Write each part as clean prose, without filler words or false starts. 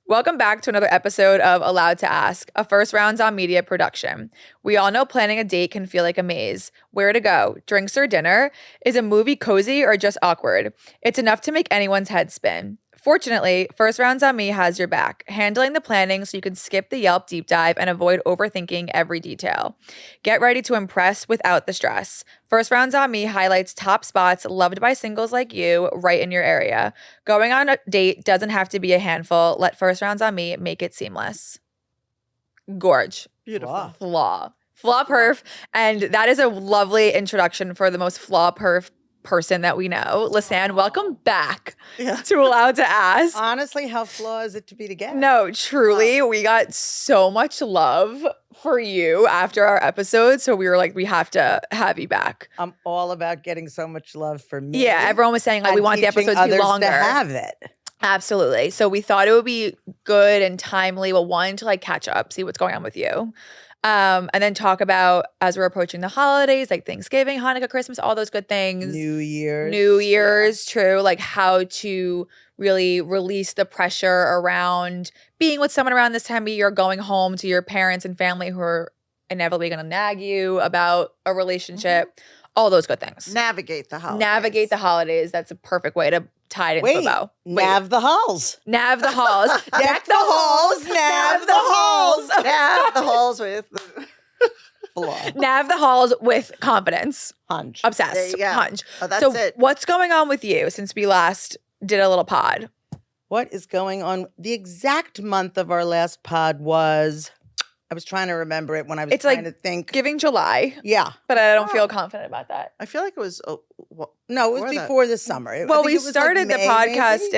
Welcome back to another episode of Allowed to Ask, a First Rounds on Media production. We all know planning a date can feel like a maze. Where to go? Drinks or dinner? Is a movie cozy or just awkward? It's enough to make anyone's head spin. Fortunately, First Rounds on Me has your back, handling the planning so you can skip the Yelp deep dive and avoid overthinking every detail. Get ready to impress without the stress. First Rounds on Me highlights top spots loved by singles like you right in your area. Going on a date doesn't have to be a handful. Let First Rounds on Me make it seamless. Gorge. Beautiful. Flaw perf. And that is a lovely introduction for the most flaw perf person that we know. Lisanne, welcome back to Allowed to Ask. Honestly, how flaw is it to be together? No, truly, we got so much love for you after our episode. So we were like, we have to have you back. I'm all about getting so much love for me. Yeah, everyone was saying like we want the episodes to be longer. To have it. Absolutely. So we thought it would be good and timely. Well, one, to like catch up, see what's going on with you. And then talk about, as we're approaching the holidays, like Thanksgiving, Hanukkah, Christmas, all those good things. New Year's, true. Like how to really release the pressure around being with someone around this time of year, going home to your parents and family who are inevitably going to nag you about a relationship, all those good things. Navigate the holidays. Navigate the holidays. That's a perfect way to tie it into a bow. Nav the halls. Nav the halls. Deck the halls. Nav the halls. Nav the halls with Flaw. Nav the halls with confidence. Hunch. Obsessed. There you go. Hunch. Oh, that's so it. what's going on with you since we last did a little pod? What is going on? The exact month of our last pod was, I was trying to remember it when I was trying to think. Giving July. Yeah. But I don't feel confident about that. I feel like it was. No, it was before the summer. I Well, think we it was started like the podcast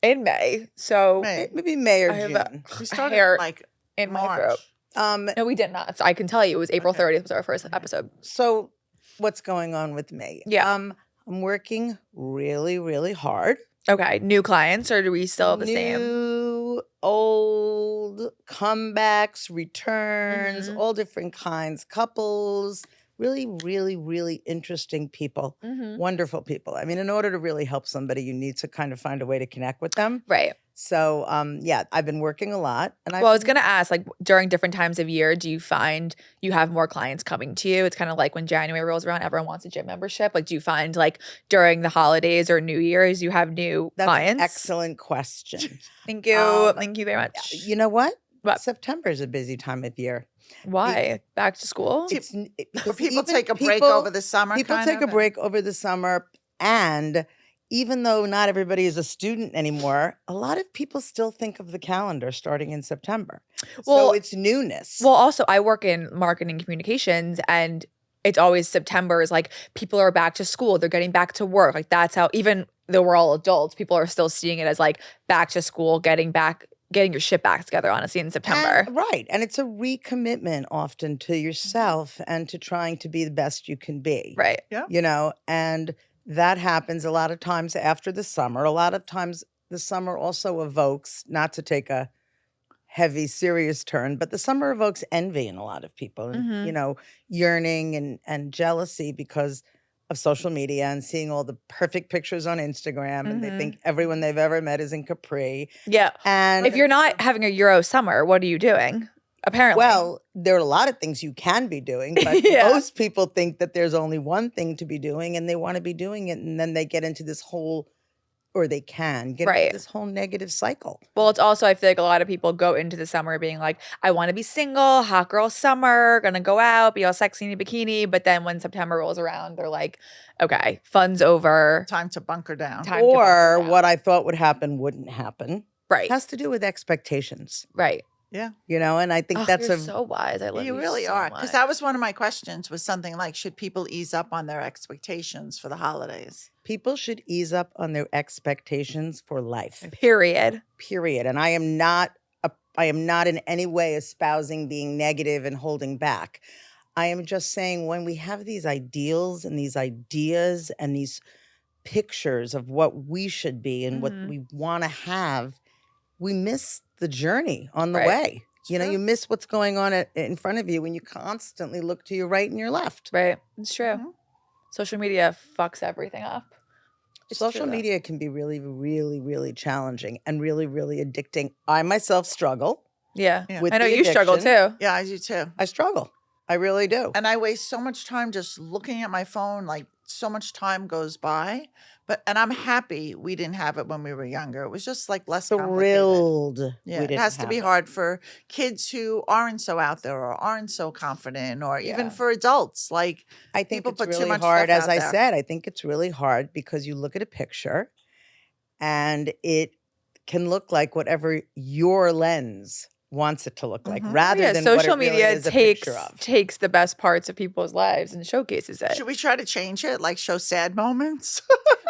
in May. So maybe May or I have June. We started hair like in my March. throat. No, we did not. So I can tell you it was April 30th was our first episode. So what's going on with me? Yeah. I'm working really, really hard. Okay. New clients, or do we still have the same? New, old, comebacks, returns, all different kinds, couples, really, really, really interesting people, wonderful people. I mean, in order to really help somebody, you need to kind of find a way to connect with them. Right. So, yeah, I've been working a lot. And I was going to ask, like, during different times of year, do you find you have more clients coming to you? It's kind of like when January rolls around, everyone wants a gym membership. Like, do you find, like, during the holidays or New Year's, you have new clients? That's an excellent question. Thank you. Thank you very much. You know what? What? September is a busy time of year. Why? Back to school? People take a break over the summer. People take a break over the summer, and even though not everybody is a student anymore, a lot of people still think of the calendar starting in September. Well, so it's newness. Well, also, I work in marketing communications, and it's always September is like people are back to school. They're getting back to work. Like that's how, even though we're all adults, people are still seeing it as like back to school, getting your shit back together, honestly, in September. Right. And it's a recommitment often to yourself and to trying to be the best you can be. Right. Yeah. You know, and that happens a lot of times after the summer. A lot of times the summer also evokes, not to take a heavy, serious turn, but the summer evokes envy in a lot of people and, you know, yearning and jealousy because of social media and seeing all the perfect pictures on Instagram and they think everyone they've ever met is in Capri. Yeah. And if you're not having a Euro summer, what are you doing? Apparently. Well, there are a lot of things you can be doing, but most people think that there's only one thing to be doing and they want to be doing it. And then they get into this whole, or they can get into this whole negative cycle. Well, it's also, I feel like a lot of people go into the summer being like, I want to be single, hot girl summer, gonna go out, be all sexy in a bikini. But then when September rolls around, they're like, okay, fun's over. Time to bunker down. Or what I thought would happen wouldn't happen. Right. It has to do with expectations. Right. Yeah. You know, and I think that's you're so wise. I love you. You really so are. much. Because that was one of my questions, was something like, should people ease up on their expectations for the holidays? People should ease up on their expectations for life. Period. And I am not in any way espousing being negative and holding back. I am just saying when we have these ideals and these ideas and these pictures of what we should be and what we want to have, we miss the journey on the way. You know, you miss what's going on in front of you when you constantly look to your right and your left. Right. It's true. Social media fucks everything up. It's Social true, though. media can be really, really, really challenging and really, really addicting. I myself struggle Yeah. Yeah. with I know the you struggle addiction. too. Yeah, I do too. I struggle. I really do. And I waste so much time just looking at my phone, like so much time goes by. And I'm happy we didn't have it when we were younger. It was just like less complicated. Thrilled Yeah, we it didn't has to have be it. hard for kids who aren't so out there or aren't so confident, or even Yeah. for adults. Like I think people it's put too really much hard. stuff As out I there. said, I think it's really hard because you look at a picture and it can look like whatever your lens wants it to look like, Mhm. rather Yeah, than what social it really media is a picture of. takes the best parts of people's lives and showcases it. Should we try to change it? Like show sad moments?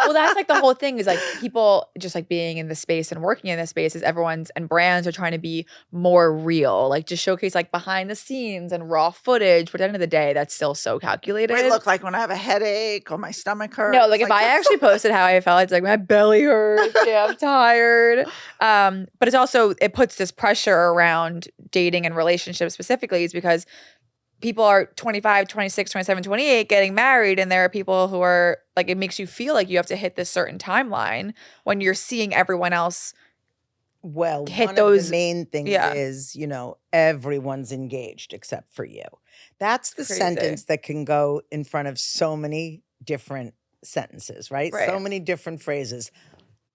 Well, that's like the whole thing is like people just like being in the space and working in the space is everyone's and brands are trying to be more real, like just showcase like behind the scenes and raw footage. But at the end of the day, that's still so calculated. Wait, look like when I have a headache or my stomach hurts. No, like if I that's actually posted how I felt, it's like my belly hurts, yeah, I'm tired. But it's also it puts this pressure around dating and relationships specifically is because people are 25, 26, 27, 28 getting married and there are people who are like it makes you feel like you have to hit this certain timeline when you're seeing everyone else Well, hit one those- of the main things yeah. is, everyone's engaged except for you. That's the Crazy. sentence that can go in front of so many different sentences, right? So Right. many different phrases.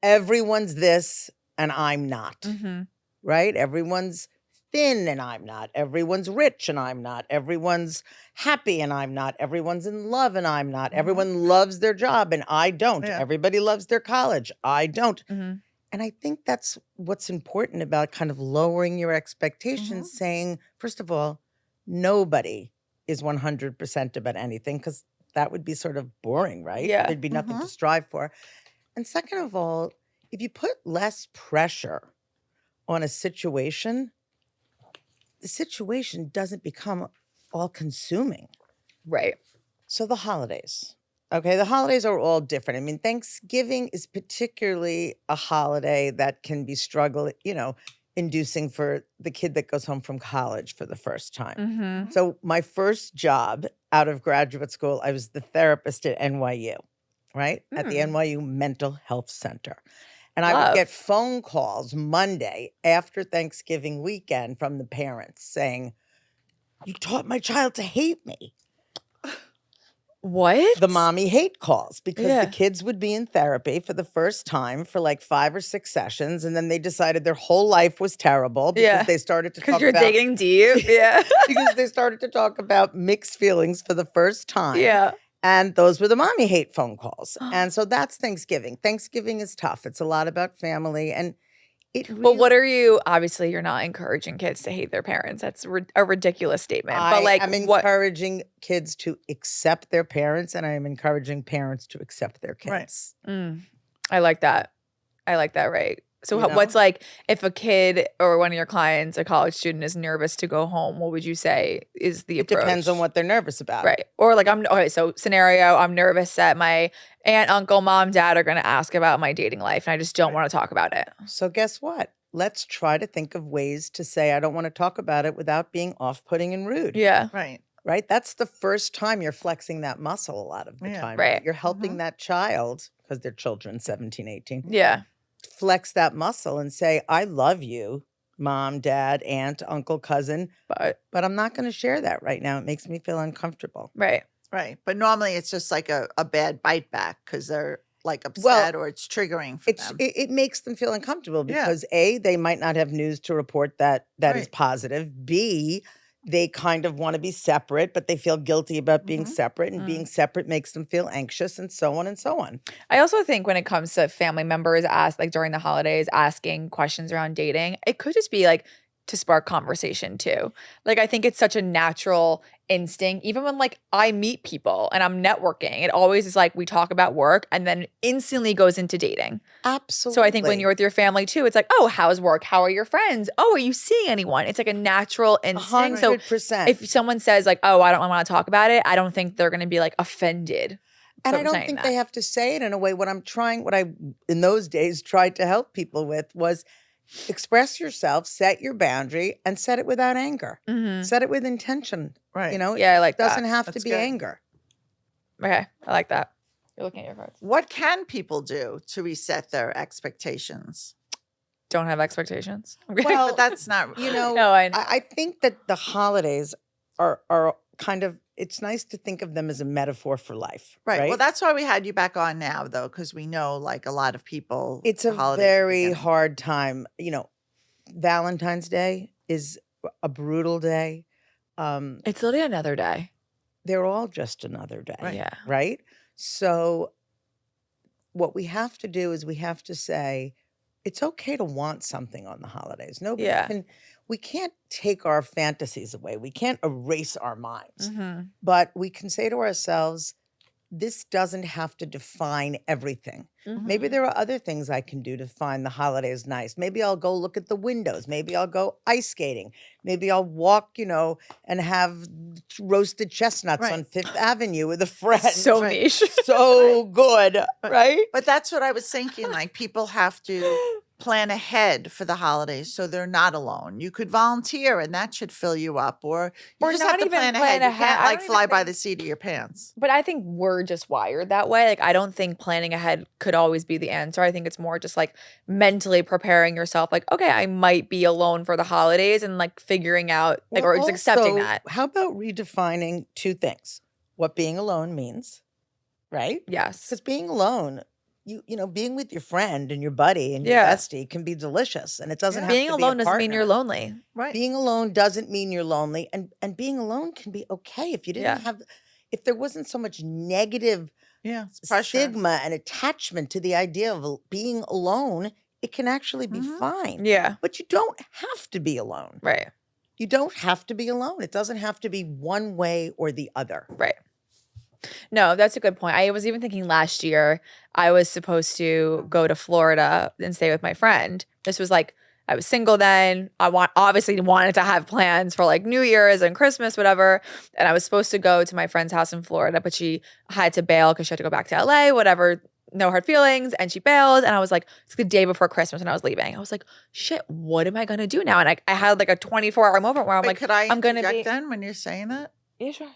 Everyone's this and I'm not, Mhm. right? Everyone's thin and I'm not. Everyone's rich and I'm not. Everyone's happy and I'm not. Everyone's in love and I'm not. Mhm. Everyone loves their job and I don't. Yeah. Everybody loves their college. I don't. Mhm. And I think that's what's important about kind of lowering your expectations, saying, first of all, nobody is 100% about anything because that would be sort of boring, right? Yeah. There'd be nothing to strive for. And second of all, if you put less pressure on a situation, the situation doesn't become all consuming. Right. So the holidays. Okay, the holidays are all different. I mean, Thanksgiving is particularly a holiday that can be inducing for the kid that goes home from college for the first time. Mhm. So my first job out of graduate school, I was the therapist at NYU, right? At the NYU Mental Health Center. And I would get Love. phone calls Monday after Thanksgiving weekend from the parents saying, "You taught my child to hate me." What? The mommy hate calls because Yeah. the kids would be in therapy for the first time for like 5 or 6 sessions. And then they decided their whole life was terrible because Yeah. they started to Because talk you're about digging deep. Yeah. because they started to talk about mixed feelings for the first time. Yeah. And those were the mommy hate phone calls. And so that's Thanksgiving. Thanksgiving is tough. It's a lot about family. And it But really, what are you? Obviously, you're not encouraging kids to hate their parents. That's a ridiculous statement. But I like, am what? encouraging kids to accept their parents, and I am encouraging parents to accept their Right. kids. I like that. I like that. Right. So, You know? what's like if a kid or one of your clients, a college student, is nervous to go home? What would you say is the It approach? depends on what they're nervous about. Right. Or like okay. So scenario: I'm nervous that my aunt, uncle, mom, dad are going to ask about my dating life, and I just don't want to talk about it. So guess what? Let's try to think of ways to say I don't want to talk about it without being off-putting and rude. Yeah. Right. Right? That's the first time you're flexing that muscle a lot of the Yeah. time. Right. You're helping that child, because they're children, 17, 18, Yeah. flex that muscle and say, I love you, mom, dad, aunt, uncle, cousin, But but I'm not going to share that right now. It makes me feel uncomfortable. right. Right. But normally it's just like a bad bite back because they're like upset or it's triggering for them. It makes them feel uncomfortable Yeah. because A, they might not have news to report that is Right. positive. B, they kind of want to be separate, but they feel guilty about being separate, and being separate makes them feel anxious, and so on and so on. I also think when it comes to family members like during the holidays asking questions around dating, it could just be like to spark conversation too. Like I think it's such a natural instinct. Even when like I meet people and I'm networking, it always is like we talk about work and then instantly goes into dating. Absolutely. So I think when you're with your family too, it's like, oh, how's work? How are your friends? Oh, are you seeing anyone? It's like a natural instinct. So 100%. if someone says like, oh, I don't want to talk about it, I don't think they're going to be like offended. And I from don't saying think that. they have to say it in a way. What I in those days tried to help people with was express yourself, set your boundary, and set it without anger. Mhm. Set it with intention. Right. You know, Yeah, I like it doesn't that. have to That's be good. anger. Okay, I like that. You're looking at your cards. What can people do to reset their expectations? Don't have expectations. Okay. Well, But that's not, No, I know. I think that the holidays are kind of, it's nice to think of them as a metaphor for life. right. Well, that's why we had you back on now, though, because we know like a lot of people. It's the a holidays are very beginning. hard time. Valentine's Day is a brutal day. It's literally another day. They're all just another day. Right. Yeah. Right? So what we have to do is we have to say, it's okay to want something on the holidays. Nobody Yeah. we can't take our fantasies away. We can't erase our minds. Mm-hmm. But we can say to ourselves, this doesn't have to define everything. Mm-hmm. Maybe there are other things I can do to find the holidays nice. Maybe I'll go look at the windows. Maybe I'll go ice skating. Maybe I'll walk, and have roasted chestnuts Right. on Fifth Avenue with a friend. So Right. niche. So good, right? But that's what I was thinking. Like people have to plan ahead for the holidays so they're not alone. You could volunteer and that should fill you up, or you Or just not have to even plan plan ahead. You ahead. can't I like don't fly even by think- the seat of your pants. But I think we're just wired that way. Like, I don't think planning ahead could always be the answer. I think it's more just like mentally preparing yourself. Like, okay, I might be alone for the holidays, and like figuring out, like, or Well, just accepting also, that. How about redefining two things? What being alone means, right? Yes. Because being alone, being with your friend and your buddy and your Yeah. bestie can be delicious, and it doesn't have Being to be a alone doesn't mean you're partner. lonely. Right. Being alone doesn't mean you're lonely, and being alone can be okay if you didn't Yeah. if there wasn't so much negative Yeah. It's pressure. stigma and attachment to the idea of being alone. It can actually be Mhm. fine. Yeah. But you don't have to be alone. Right. You don't have to be alone. It doesn't have to be one way or the other. Right. No, that's a good point. I was even thinking last year I was supposed to go to Florida and stay with my friend. This was like, I was single then. I obviously wanted to have plans for like New Year's and Christmas, whatever. And I was supposed to go to my friend's house in Florida, but she had to bail because she had to go back to LA, whatever. No hard feelings. And she bailed. And I was like, it's the day before Christmas and I was leaving. I was like, shit, what am I going to do now? And I had like a 24-hour moment where I'm Wait, like, could I I'm going to interject be. then when you're saying that? Yeah, sure.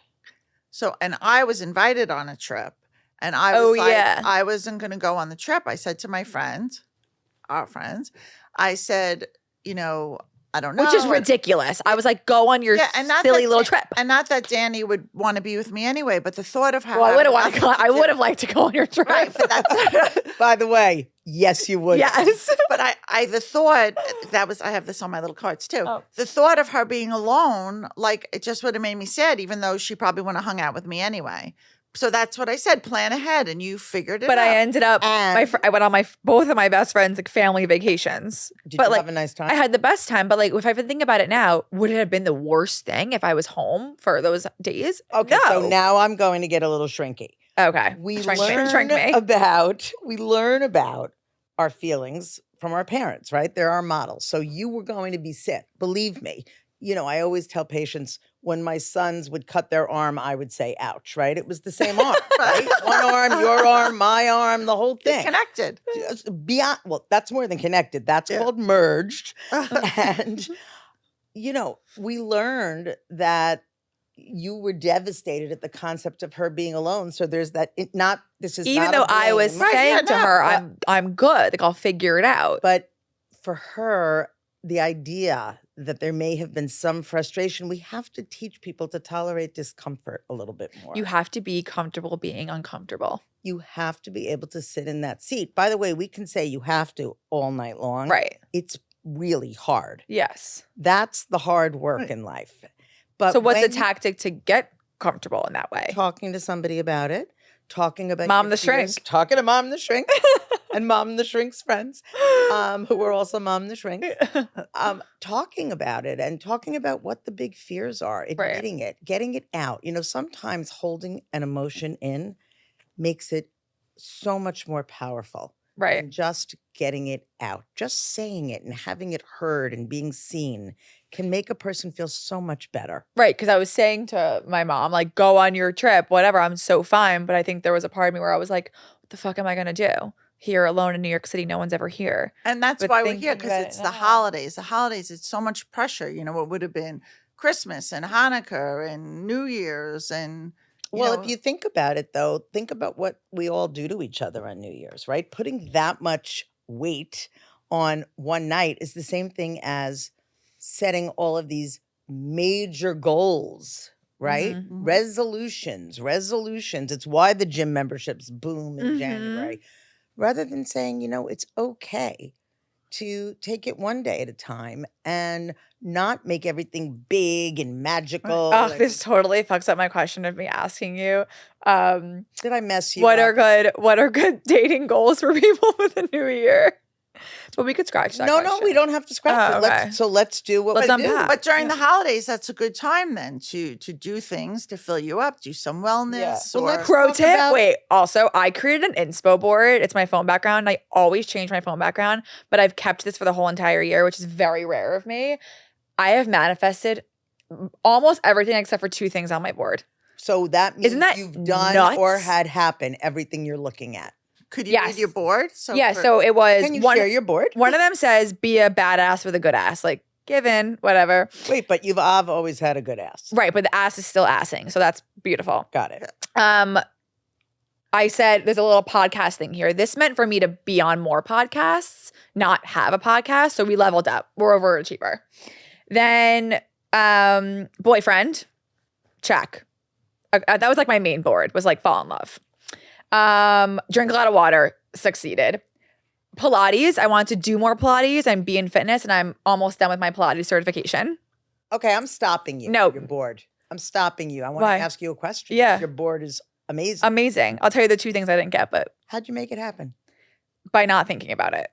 So, and I was invited on a trip, and I was Oh, like, yeah. I wasn't going to go on the trip. I said to my friend, our friends, I said, I don't know. Which is and- ridiculous. I was like, go on your Yeah, and not silly that little Dan- trip. And not that Danny would want to be with me anyway, but the thought of how Well, I would have having wanted to nothing go. I do- would have liked to go on your trip. Right, but that's By the way, yes, you would. Yes. but the thought that was, I have this on my little cards too. Oh. The thought of her being alone, like it just would have made me sad, even though she probably wouldn't have hung out with me anyway. So that's what I said, plan ahead, and you figured it But out. I ended up. And I went on both of my best friends like family vacations. did but you like have a nice time? I had the best time. But like if I even think about it now, would it have been the worst thing if I was home for those days? Okay, No. so now I'm going to get a little shrinky. Okay. We Shrink learn me. about our feelings from our parents, right? They're our models. So you were going to be sick. Believe me. I always tell patients when my sons would cut their arm, I would say, ouch, right? It was the same arm, right? One arm, your arm, my arm, the whole It's thing. connected. Beyond, well, that's more than connected. That's Yeah. called merged. And, we learned that you were devastated at the concept of her being alone. So there's that. This is Even not though a I was blame, Right, saying yeah, to no, her, but- I'm good. Like I'll figure it out. but for her, the idea that there may have been some frustration, we have to teach people to tolerate discomfort a little bit more. You have to be comfortable being uncomfortable. You have to be able to sit in that seat. By the way, we can say you have to all night long. Right. It's really hard. Yes. That's the hard work Right. in life. But So what's the when you- tactic to get comfortable in that way? Talking to somebody about it, talking about Mom your the fears, Shrink. talking to Mom the Shrink and Mom the Shrink's friends, who were also Mom the Shrinks, talking about it and talking about what the big fears are, admitting it, getting it out. Sometimes holding an emotion in makes it so much more powerful Right. than just getting it out. Just saying it and having it heard and being seen can make a person feel so much better. Right. Because I was saying to my mom, like, go on your trip, whatever. I'm so fine. But I think there was a part of me where I was like, what the fuck am I going to do? Here alone in New York City, no one's ever here. And that's But why we're thinking here, about because it it's the now- holidays. The holidays, it's so much pressure. It would have been Christmas and Hanukkah and New Year's and Well, know, if you think about it, though, think about what we all do to each other on New Year's, right? Putting that much weight on one night is the same thing as setting all of these major goals, right? Mhm. Resolutions. It's why the gym memberships boom in Mhm. January. Rather than saying, it's okay to take it one day at a time and not make everything big and magical. Oh, and- this totally fucks up my question of me asking you. Did I mess you What up? are good dating goals for people for the new year? But we could scratch that No, question. we don't have to scratch Oh, it. okay. Let's do what Let's we do. unpack. but during the holidays, that's a good time then to do things to fill you up, do some wellness. Well, or let's Pro talk tip. about- Wait, also, I created an inspo board. It's my phone background. I always change my phone background, but I've kept this for the whole entire year, which is very rare of me. I have manifested almost everything except for 2 things on my board. So that means Isn't that you've done nuts? or had happen everything you're looking at. could you read Yes. your board? So So it was Can you one. share your board? One of them says, "Be a badass with a good ass," like given whatever. Wait, but I've always had a good ass. Right, but the ass is still assing, so that's beautiful. Got it. I said there's a little podcast thing here. This meant for me to be on more podcasts, not have a podcast. So we leveled up. We're overachiever. Then boyfriend, check. That was like my main board, was like fall in love. Drink a lot of water, succeeded. Pilates, I wanted to do more Pilates and be in fitness, and I'm almost done with my Pilates certification. Okay, I'm stopping you. No. Your board. I'm stopping you. I want Why? to ask you a question. Yeah. Your board is amazing. Amazing. I'll tell you the 2 things I didn't get, but How'd you make it happen? by not thinking about it.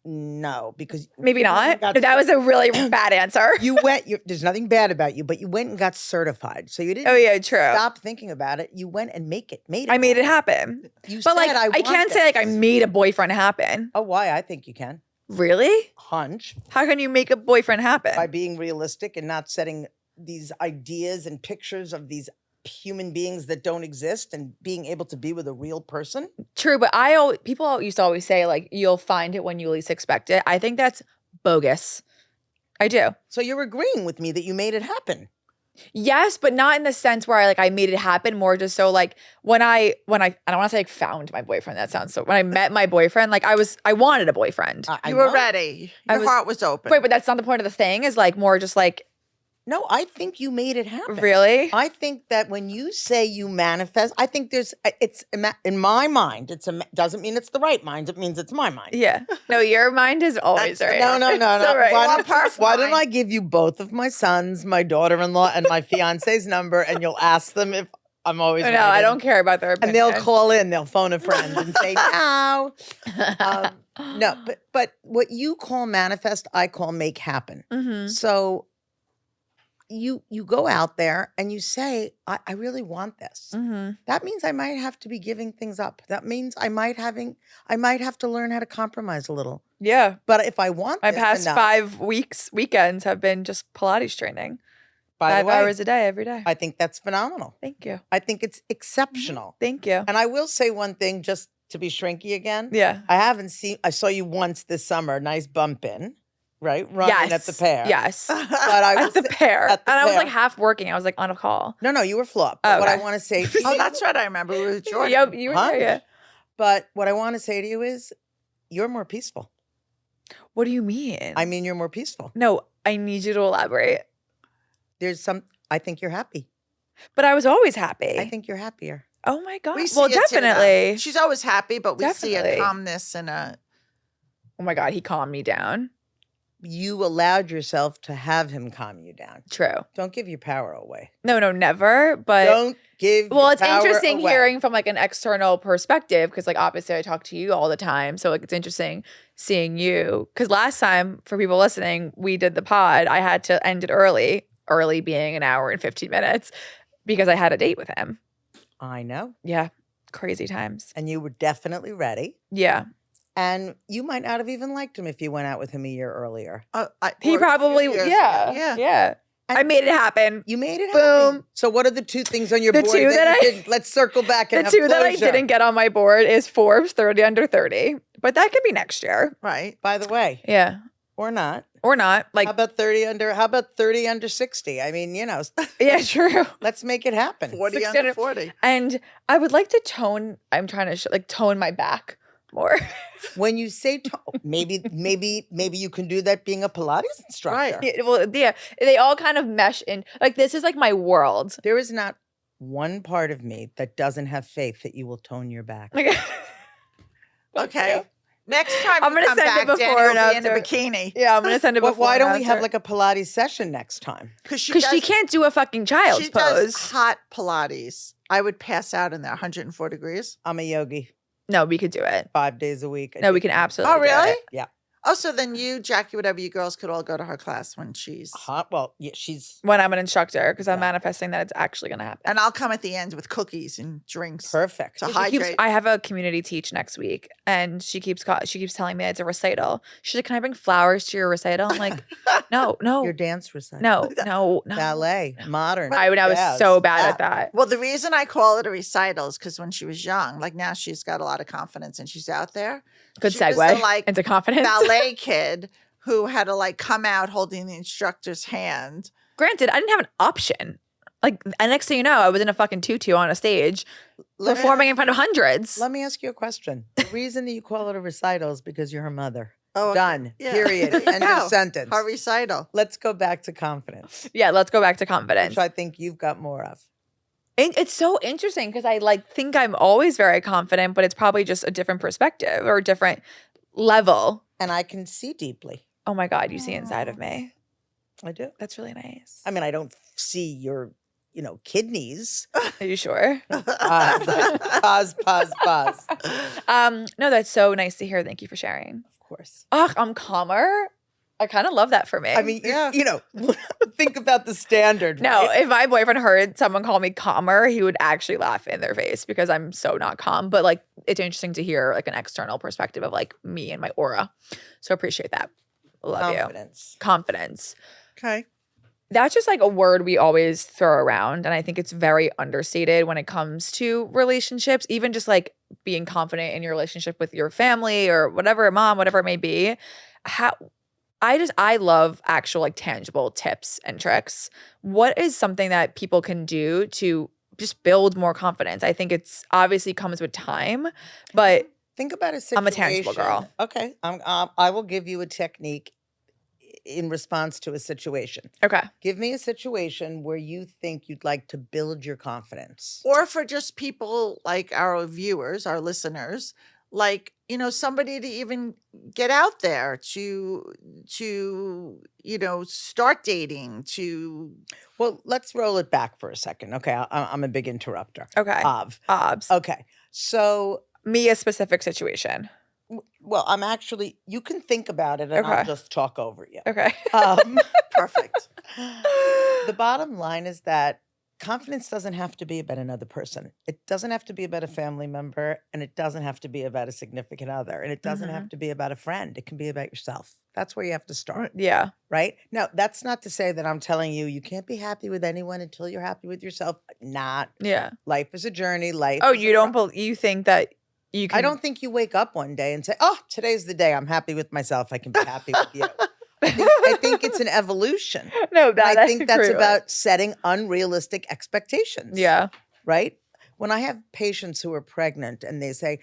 No, because Maybe you went and not. got That was a really bad answer. there's nothing bad about you, but you went and got certified. So you didn't Oh yeah, true. stop thinking about it. You went and made it. I made it happen. You But said, like I want can't say like I this." made a boyfriend happen. Oh, why? I think you can. Really? Hunch. How can you make a boyfriend happen? By being realistic and not setting these ideas and pictures of these human beings that don't exist and being able to be with a real person. True, but people used to always say like you'll find it when you least expect it. I think that's bogus. I do. So you're agreeing with me that you made it happen. Yes, but not in the sense where I made it happen. More just so like when I don't want to say like found my boyfriend. That sounds so. When I met my boyfriend, like I wanted a boyfriend. you were ready. Your heart was open. Right, but that's not the point of the thing. Is like more just like No, I think you made it happen. really. I think that when you say you manifest, I think it's in my mind. Doesn't mean it's the right mind. It means it's my mind. Yeah. No, your mind is always That's- right. No. So right. Why don't I give you both of my sons, my daughter-in-law, and my fiance's number, and you'll ask them if I'm always No, right. I don't care about their And opinion. they'll call in. They'll phone a friend and say no. No, but what you call manifest, I call make happen. Mhm. So you go out there and you say, I really want this. Mhm. That means I might have to be giving things up. That means I might have to learn how to compromise a little. Yeah. But if I want My this past enough, 5 weekends have been just Pilates training. by 5 the way, hours a day, every day. I think that's phenomenal. Thank you. I think it's exceptional. Thank you. And I will say one thing just to be shrinky again. Yeah. I saw you once this summer, nice bump in, right? Running at the pair. Yes. But I will At the say- pair. at the And I was like pair. half working. I was like on a call. No, you were flop. Oh, But what I okay. want to say to Oh, you, that's right. I remember we were with Jordan. Yep, you were Hunch. there. Yeah. but what I want to say to you is you're more peaceful. What do you mean? I mean, you're more peaceful. No, I need you to elaborate. I think you're happy. But I was always happy. I think you're happier. Oh my God. We see Well, it too, though. definitely. She's always happy, but we see Definitely. a calmness and a. Oh my God. He calmed me down. You allowed yourself to have him calm you down. True. Don't give your power away. No, never. But Don't give well, your it's power interesting away. hearing from like an external perspective because like obviously I talk to you all the time. So like it's interesting seeing you. Because last time, for people listening, we did the pod. I had to end it early being an hour and 15 minutes because I had a date with him. I know. Yeah. Crazy times. And you were definitely ready. Yeah. And you might not have even liked him if you went out with him a year earlier. He or a few probably, years yeah. ago. Yeah. Yeah. I made it happen. You made it Boom. happen. So what are the 2 things on your The board 2 that you didn't? Let's circle back and The have 2 that I closure. didn't get on my board is Forbes 30 under 30. But that could be next year. Right. By the way, Yeah. Or not. Or not. Like, How about 30 under 60? I mean, yeah, true. let's make it happen. 40 6 under under- 40. And I would like to I'm trying to tone my back more. When you say maybe you can do that being a Pilates instructor. Right. Yeah, well, yeah, they all kind of mesh in. Like, this is like my world. There is not one part of me that doesn't have faith that you will tone your back. Like, Okay. Next time I'm you gonna come send it back, before Danny will and be in a after. bikini. yeah, I'm gonna send it But before. why don't and we have after. like a Pilates session next time? Because she Because she can't do a fucking child's she does pose. hot Pilates. I would pass out in there, 104 degrees. I'm a yogi No, we could do it. 5 days a week. No, we can absolutely. Oh, do really? it. Yeah. Oh, so then you, Jackie, whatever, you girls could all go to her class when she's. Hot. Well, yeah, she's When I'm an instructor, because I'm Yeah. manifesting that it's actually gonna happen. And I'll come at the end with cookies and drinks. perfect. To She hydrate. keeps, I have a community teach next week, and she keeps telling me it's a recital. She's like, "Can I bring flowers to your recital?" I'm like, "No, no, Your dance recital. no." Ballet, modern. I was jazz. so bad Yeah. at that. Well, the reason I call it a recital is because when she was young, like now she's got a lot of confidence and she's out there. Good She was segue the, like, into confidence. ballet kid who had to like come out holding the instructor's hand. Granted, I didn't have an option. Like, and next thing you know, I was in a fucking tutu on a stage Let me performing in ask front of you- hundreds. Let me ask you a question. The reason that you call it a recital is because you're her mother. Oh, okay. Done. Yeah. Period. End No, of sentence. Her recital. Let's go back to confidence, Yeah, let's go back to confidence. which I think you've got more of. It's so interesting because I think I'm always very confident, but it's probably just a different perspective or a different level. And I can see deeply. Oh my God, you see inside of me. I do. That's really nice. I mean, I don't see your, kidneys. Are you sure? Pause. No, that's so nice to hear. Thank you for sharing. Of course. Ugh, I'm calmer. I kind of love that for me. I mean, Yeah. think about the standard. no, right? if my boyfriend heard someone call me calmer, he would actually laugh in their face because I'm so not calm. But it's interesting to hear an external perspective of me and my aura. So appreciate that. Love you. Confidence. Confidence. Okay. That's just a word we always throw around. And I think it's very understated when it comes to relationships, even just being confident in your relationship with your family or whatever, mom, whatever it may be. I love actual tangible tips and tricks. What is something that people can do to just build more confidence? I think it's obviously comes with time, but Think about a situation. I'm a tangible girl. Okay. I will give you a technique in response to a situation. okay. Give me a situation where you think you'd like to build your confidence. Or for just people like our viewers, our listeners, somebody to even get out there to start dating, to Well, let's roll it back for a second. Okay. I'm a big interrupter. Okay. Obs. Okay. So, Me, a specific situation. well, you can think about it and I'll Okay. just talk over you. Okay. perfect. The bottom line is that confidence doesn't have to be about another person. It doesn't have to be about a family member, and it doesn't have to be about a significant other, and it doesn't have to be about a friend. It can be about yourself. That's where you have to start, Yeah. right? Now, that's not to say that I'm telling you can't be happy with anyone until you're happy with yourself. Not. Yeah. Life is a journey. Life. Oh, is you a don't you think that you can I don't think you wake up one day and say, "Oh, today's the day I'm happy with myself. I can be happy with you." I think it's an evolution. No, And that I think that's agree with. about setting unrealistic expectations. Yeah. Right? When I have patients who are pregnant and they say,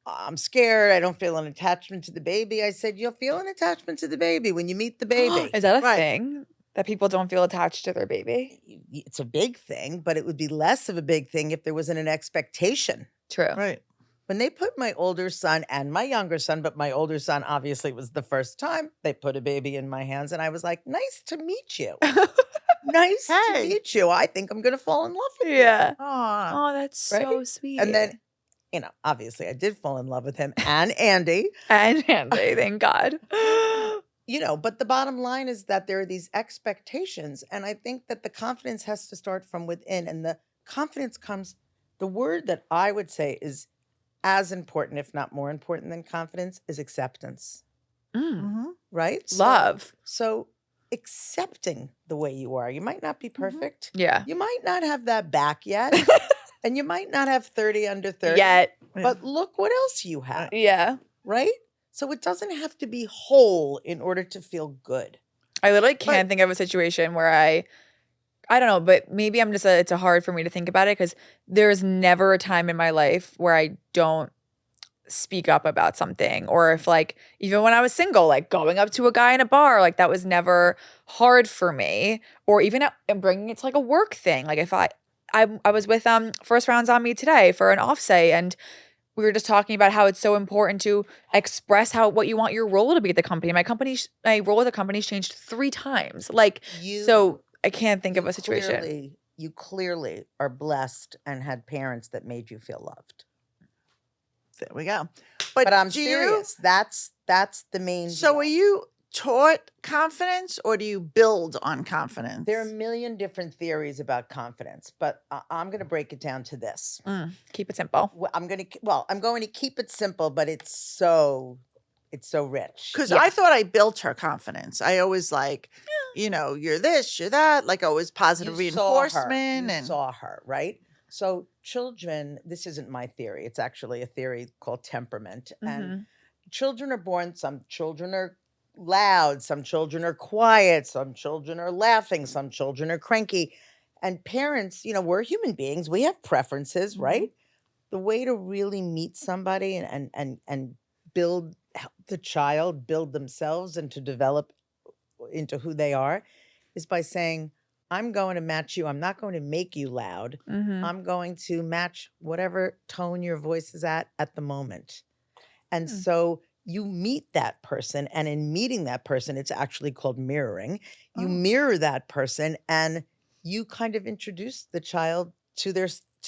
I'm scared, I don't feel an attachment to the baby, I said, you'll feel an attachment to the baby when you meet the baby. Is that a Right. thing that people don't feel attached to their baby? It's a big thing, but it would be less of a big thing if there wasn't an expectation. True. Right. When they put my older son and my younger son, but my older son obviously was the first time they put a baby in my hands, and I was like, nice to meet you. Nice to Hey. meet you. I think I'm going to fall in love with you. Yeah. Aw. Oh, that's so Right? sweet. And then, obviously I did fall in love with him and Andy. and Andy, thank God. But the bottom line is that there are these expectations. And I think that the confidence has to start from within. And the confidence comes, the word that I would say is as important, if not more important than confidence, is acceptance, Mm. Mhm. right? Love. So accepting the way you are. You might not be perfect. Yeah. You might not have that back yet. And you might not have 30 under 30. Yet. But look what else you have, Yeah. right? So it doesn't have to be whole in order to feel good. I literally can't think of a situation where I don't know, but maybe I'm just it's hard for me to think about it because there's never a time in my life where I don't speak up about something, or if like even when I was single, like going up to a guy in a bar, like that was never hard for me, or even bringing it to like a work thing. Like if I was with First Rounds on Me today for an offsite, and we were just talking about how it's so important to express what you want your role to be at the company. My role at the company's changed 3 times. Like so I can't think of a situation. You clearly are blessed and had parents that made you feel loved. There we go. But I'm serious. That's the main So deal. are you taught confidence, or do you build on confidence? There are a million different theories about confidence, but I'm going to break it down to this. Keep it simple. I'm going to keep it simple, but it's so rich. Because I thought I built her confidence. I always you're this, you're that, like always positive reinforcement. You saw her, right? So children, this isn't my theory. It's actually a theory called temperament. And children are born, some children are loud, some children are quiet, some children are laughing, some children are cranky. And parents, we're human beings. We have preferences, right? The way to really meet somebody and help the child build themselves and to develop into who they are is by saying, I'm going to match you. I'm not going to make you loud. I'm going to match whatever tone your voice is at the moment. And so you meet that person, and in meeting that person, it's actually called mirroring. You mirror that person, and you kind of introduce the child to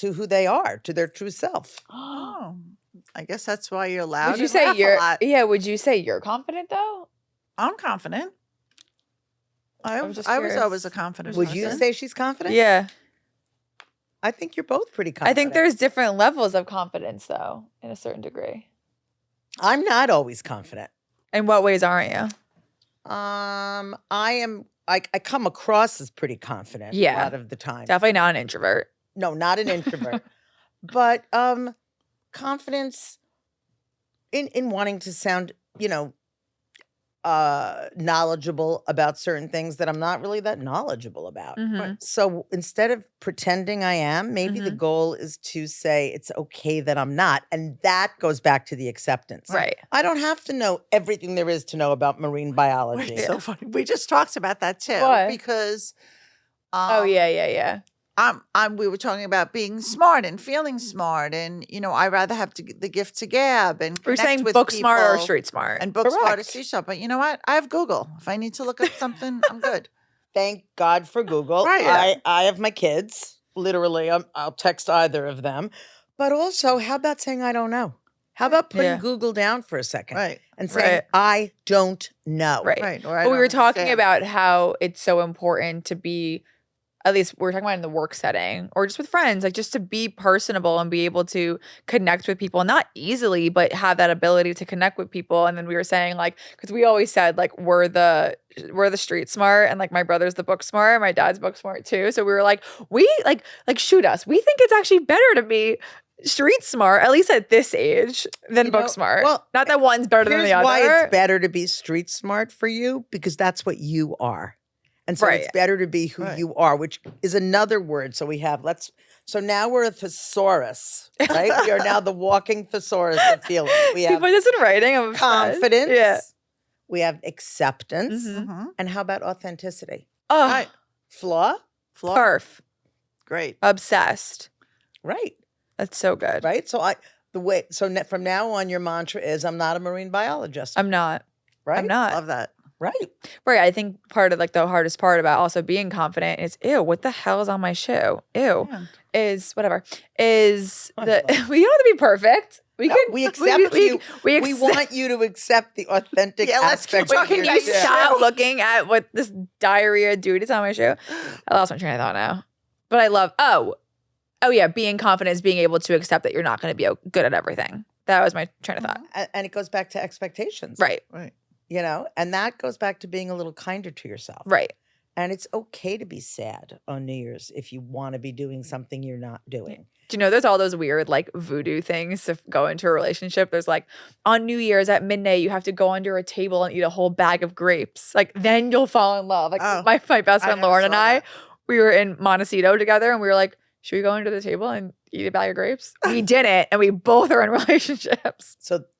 who they are, to their true self. Oh, I guess that's why you're loud. Would you say would you say you're confident though? I'm confident. I was always a confident Would person. you say she's confident? Yeah. I think you're both pretty confident. I think there's different levels of confidence though, in a certain degree. I'm not always confident. In what ways aren't you? I come across as pretty confident a lot of the time. Definitely not an introvert. No, not an introvert. But confidence in wanting to sound, knowledgeable about certain things that I'm not really that knowledgeable about. So instead of pretending I am, maybe the goal is to say it's okay that I'm not. And that goes back to the acceptance. Right. I don't have to know everything there is to know about marine biology. So funny. We just talked about that too. What? Because we were talking about being smart and feeling smart, and I rather have the gift to gab and connect We're saying with book people smart or street smart. and book smart or street smart. But you know what? I have Google. If I need to look up something, I'm good. Thank God for Google. Right. I have my kids. Literally, I'll text either of them. But also, how about saying I don't know? How about putting Google down for a second? Right. And saying, I don't know. Right. Or But we were talking about how it's so important to be, at least we're talking about in the work setting or just with friends, like just to be personable and be able to connect with people, not easily, but have that ability to connect with people. And then we were saying like, because we always said like we're the street smart, and like my brother's the book smart, my dad's book smart too. So we were like, we like shoot us. We think it's actually better to be street smart, at least at this age, than book smart. Well, not that one's better than the other. Why it's better to be street smart for you, because that's what you are. And so it's better to be who you are, which is another word. So we have, so now we're a thesaurus, right? We are now the walking thesaurus of feelings. We have put this in writing. I'm confidence. Yeah. We have acceptance. And how about authenticity? Oh, Right. Flaw? Perf. Great. Obsessed. Right. That's so good. Right? So from now on, your mantra is, I'm not a marine biologist. I'm not. Right? I'm not. Love that. Right. Right. I think part of like the hardest part about also being confident is, ew, what the hell is on my shoe? Ew. Yeah. Is whatever. Is we don't have to be perfect. We accept you. We want you to accept the authentic aspects. Wait, can you stop looking at what this diarrhea dude is on my shoe? I lost my train of thought now. But I love being confident is being able to accept that you're not going to be good at everything. That was my train of thought. And it goes back to expectations. Right. And that goes back to being a little kinder to yourself. Right. And it's okay to be sad on New Year's if you want to be doing something you're not doing. Do you know there's all those weird like voodoo things to go into a relationship? There's like on New Year's at midnight, you have to go under a table and eat a whole bag of grapes. Like then you'll fall in love. Like my best I friend never Lauren and saw I, that. we were in Montecito together and we were like, should we go under the table and eat a bag of grapes? We didn't, and we both are in relationships.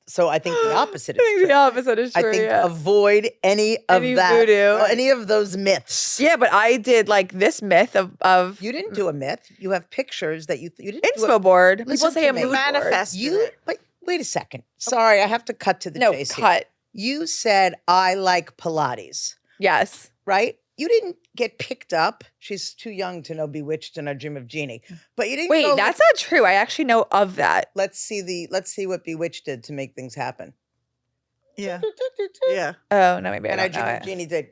So I think the opposite I is think true. the opposite is I true. think Yeah. avoid any of Any that, voodoo. any of those myths. Yeah, but I did like this myth of You didn't do a myth. You have pictures that you didn't do inspo board. People Listen say to a me. mood board. Manifested You it. wait a second. Sorry, I have to cut to the No, chase here. cut. You said I like Pilates, Yes. right? You didn't get picked up. She's too young to know Bewitched and A Dream of Jeannie. But you didn't Wait, go, that's not true. I actually know of that. let's see what Bewitched did to make things happen. Yeah. Yeah. Oh, no, maybe I And A don't Dream know of it. Jeannie did.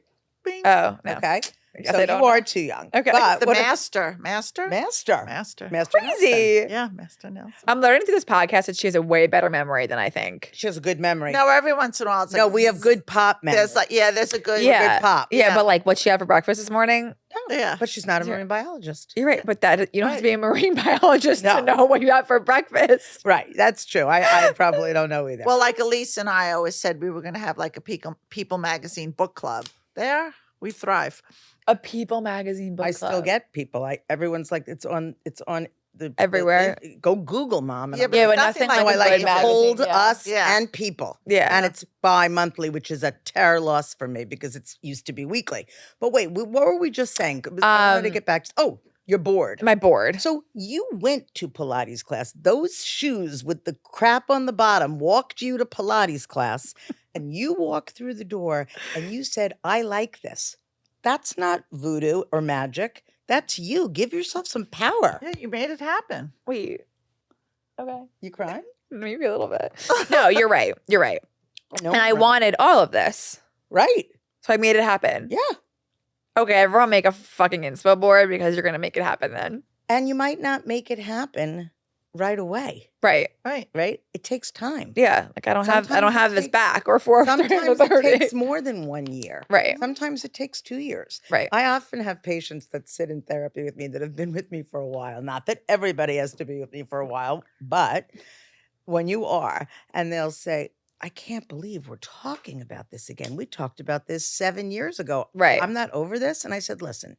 Bing. Oh, no. Okay. I guess So I don't you know. are too young. Okay. But The what master. Master. Master. Master Crazy. Nelson. Yeah, Master Nelson. I'm learning through this podcast that she has a way better memory than I think. She has a good memory. No, every once in a while it's like No, we have good pop memory. There's like there's a good Yeah. good pop. Yeah, Yeah. but like what she had for breakfast this morning, Yeah. But she's not a Yeah. marine biologist. you're right. But that you don't have to Right. be a marine biologist No. to know what you had for breakfast. Right. That's true. I probably don't know either. Well, like Elise and I always said we were going to have like a People magazine book club. There, we thrive. A People magazine book I club. still get people. Everyone's like, it's on the Everywhere. go Google, mom. And Yeah, I'm but Yeah, like, but nothing nothing like like no, I a like good magazine. Hold yeah. Us Yeah. and People. Yeah. And it's bi-monthly, which is a terror loss for me because it's used to be weekly. But wait, what were we just saying? I wanted to get back to, you're bored. My board. So you went to Pilates class. Those shoes with the crap on the bottom walked you to Pilates class, and you walked through the door and you said, I like this. That's not voodoo or magic. That's you. Give yourself some power. Yeah, you made it happen. Wait. Okay. You crying? Maybe a little bit. No, you're right. You're right. No, And I right. wanted all of this. Right. So I made it happen. Yeah. Okay, everyone make a fucking inspo board because you're gonna make it happen then. And you might not make it happen right away. Right. Right. Right? It takes time. Yeah. Like I don't Sometimes have it this takes- back or 4 Sometimes it 30. takes more than 1 year. Right. Sometimes it takes 2 years. Right. I often have patients that sit in therapy with me that have been with me for a while. Not that everybody has to be with me for a while, but when you are, and they'll say, I can't believe we're talking about this again. We talked about this 7 years ago. Right. I'm not over this. And I said, listen,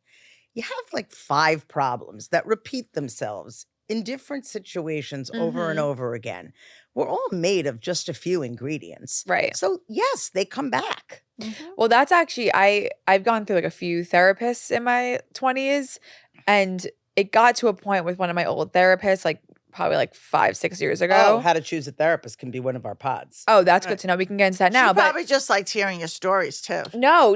you have like 5 problems that repeat themselves in different situations over and Mhm. over again. We're all made of just a few ingredients. Right. So yes, they come back. Well, that's actually I've gone through like a few therapists in my 20s, and it got to a point with one of my old therapists, like probably like 5-6 years Oh, ago. how to choose a therapist can be one of our pods. Oh, that's Right. good to know. We can get into that now. She But probably just liked hearing your stories too. no,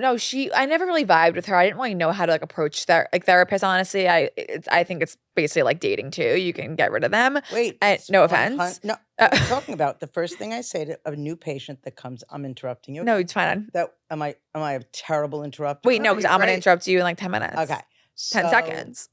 I never really vibed with her. I didn't really know how to like approach therapists. Honestly, I think it's basically like dating too. You can get rid of them. Wait, And it's no 100 offense. No, what I'm talking about the first thing I say to a new patient that comes. I'm interrupting you. No, it's fine. That am I a terrible interrupter? Wait, no, because you're I'm gonna great. interrupt you in like 10 minutes. Okay. 10 So, seconds.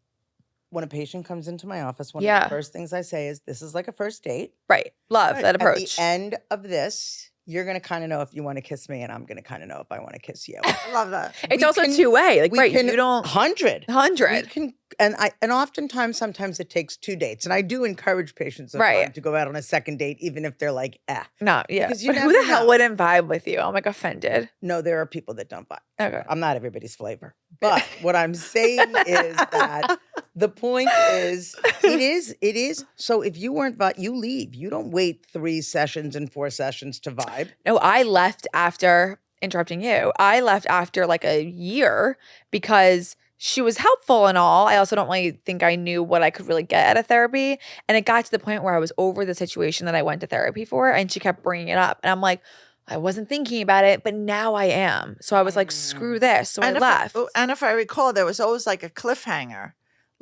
When a patient comes into my office, one of Yeah. the first things I say is, "This is like a first date." Right. Love Right. that At approach. the end of this, you're gonna kind of know if you want to kiss me, and I'm gonna kind of know if I want to kiss you. I love that. It's we also can- two-way. Like, we right, can you don't 100. We 100. can, and oftentimes, sometimes it takes 2 dates, and I do encourage patients Right. to go out on a second date, even if they're like, No, yeah. Because you But who never the hell know. wouldn't vibe with you? I'm like offended. No, there are people that don't buy. Okay. I'm not everybody's flavor. But what I'm saying is that the point is, it is. So if you weren't, you leave. You don't wait 3 sessions and 4 sessions to vibe. No, I left after interrupting you. I left after like a year because she was helpful and all. I also don't really think I knew what I could really get out of therapy. And it got to the point where I was over the situation that I went to therapy for, and she kept bringing it up. And I'm like, I wasn't thinking about it, but now I am. So I was like, screw this. So I left. And if I recall, there was always like a cliffhanger.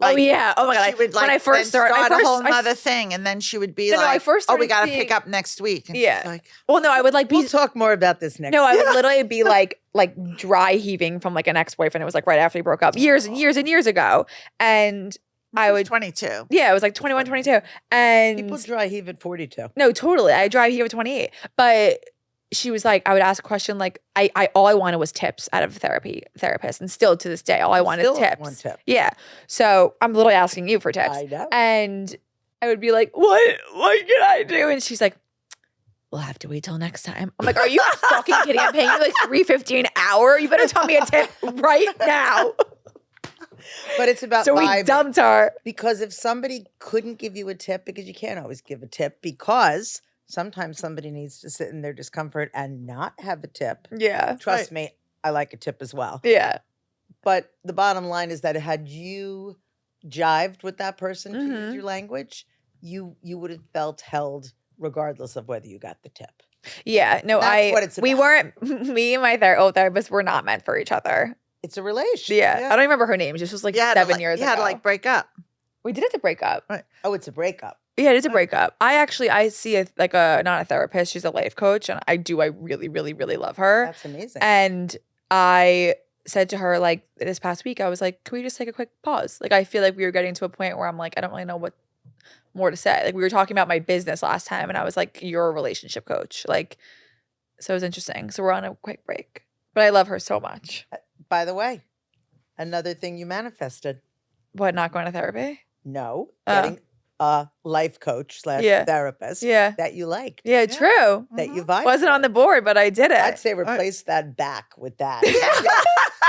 Oh, yeah. Oh, my God. She would When I first then started- start I a whole first- I- nother thing, and then she would be No, no, I like, first "Oh, we started got to seeing- pick up next week." And Yeah. she's like, Well, no, I would like be We'll talk more about this next. No, I would literally be like dry heaving from like an ex-boyfriend. It was like right after we broke up years and years and years ago. And I would, 22. yeah, it was like 21, 22. And People dry heave at 42. no, totally. I drive here at 28. But she was like, I would ask a question like, I all I wanted was tips out of a therapist, and still to this day, all I want is still tips. want tips. Yeah. So I'm literally asking you for tips. I know. And I would be like, what can I do? And she's like, we'll have to wait till next time. I'm like, are you fucking kidding? I'm paying you like $3.50 an hour. You better tell me a tip right now. But it's about So we vibing. dumped her. Because if somebody couldn't give you a tip, because you can't always give a tip, because sometimes somebody needs to sit in their discomfort and not have a tip. Yeah. Trust me, I like a tip as well. Yeah. But the bottom line is that had you jived with that person to use Mhm. your language, you would have felt held regardless of whether you got the tip. Yeah. No, That's what it's we about. weren't, me and my old therapist were not meant for each other. It's a relation. Yeah. Yeah. I don't remember her name. This was like You had to, 7 years You ago. had to like break up. We did have to break up. Oh, it's a breakup. Yeah, it is a breakup. I see not a therapist. She's a life coach, and I really, really, really love her. That's amazing. And I said to her, like, this past week, I was like, can we just take a quick pause? Like, I feel like we were getting to a point where I'm like, I don't really know what more to say. Like, we were talking about my business last time, and I was like, you're a relationship coach. Like, so it was interesting. So we're on a quick break. But I love her so much. By the way, another thing you manifested. What, not going to therapy? No, Oh. getting a life coach / Yeah. therapist Yeah. that you liked, Yeah, true. that you Mhm. vibed Wasn't on the with. board, but I did it. I'd say replace that back with that.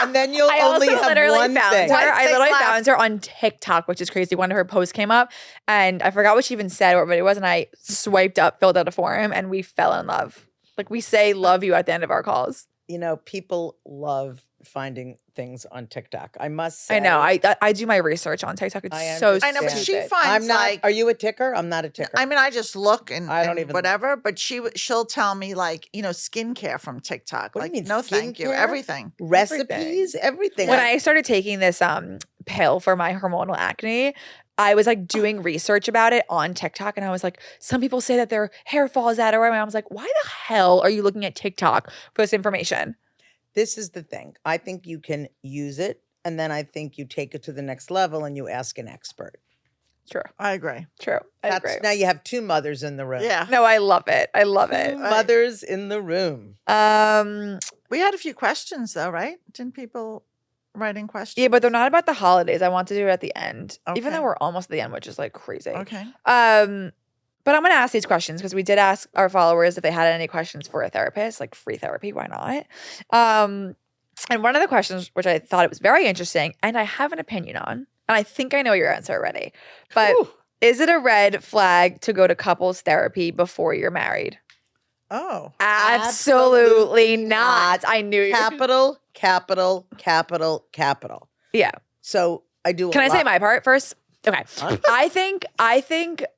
And then you'll I only also have literally one found thing. her. Why I they literally laugh? found her on TikTok, which is crazy. One of her posts came up, and I forgot what she even said or what it was, and I swiped up, filled out a form, and we fell in love. Like, we say "love you" at the end of our calls. You know, people love finding things on TikTok. I must say. I know. I do my research on TikTok. It's I so I know, but she stupid. finds I'm not. like Are you a ticker? I'm not a ticker. I mean, I just look and I don't and even look. whatever, but she'll tell me like, skincare from TikTok. What do Like, you mean, no, thank you, skincare? everything. Recipes, everything. When I started taking this pill for my hormonal acne, I was like doing research about it on TikTok, and I was like, some people say that their hair falls out, or I was like, why the hell are you looking at TikTok for this information? This is the thing. I think you can use it, and then I think you take it to the next level and you ask an expert. True. I agree. True. I agree. Now you have two mothers in the room. Yeah. No, I love it. I love Two it. mothers in the room. We had a few questions though, right? Didn't people write in questions? Yeah, but they're not about the holidays. I want to do it at the end, even Okay. though we're almost at the end, which is like crazy. Okay. But I'm gonna ask these questions because we did ask our followers if they had any questions for a therapist, like free therapy. Why not? And one of the questions, which I thought it was very interesting, and I have an opinion on, and I think I know your answer already, but Whew. is it a red flag to go to couples therapy before you're married? Oh. Absolutely not. I knew you. Capital, capital, capital, capital. Yeah. So I do. Can I say my part first? Okay. Huh? I think I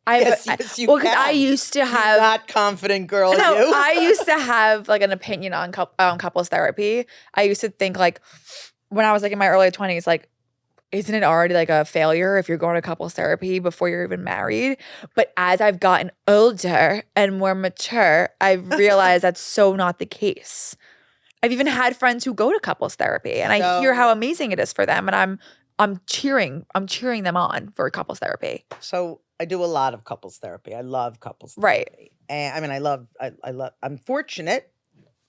Yes, you well, because can. I used to You have not confident girl. no, you. I used to have like an opinion on couples therapy. I used to think like when I was like in my early 20s, like, isn't it already like a failure if you're going to couples therapy before you're even married? But as I've gotten older and more mature, I've realized that's so not the case. I've even had friends who go to couples therapy, and I hear So- how amazing it is for them, and I'm cheering them on for couples therapy. So I do a lot of couples therapy. I love couples Right. therapy. And I mean, I love. I'm fortunate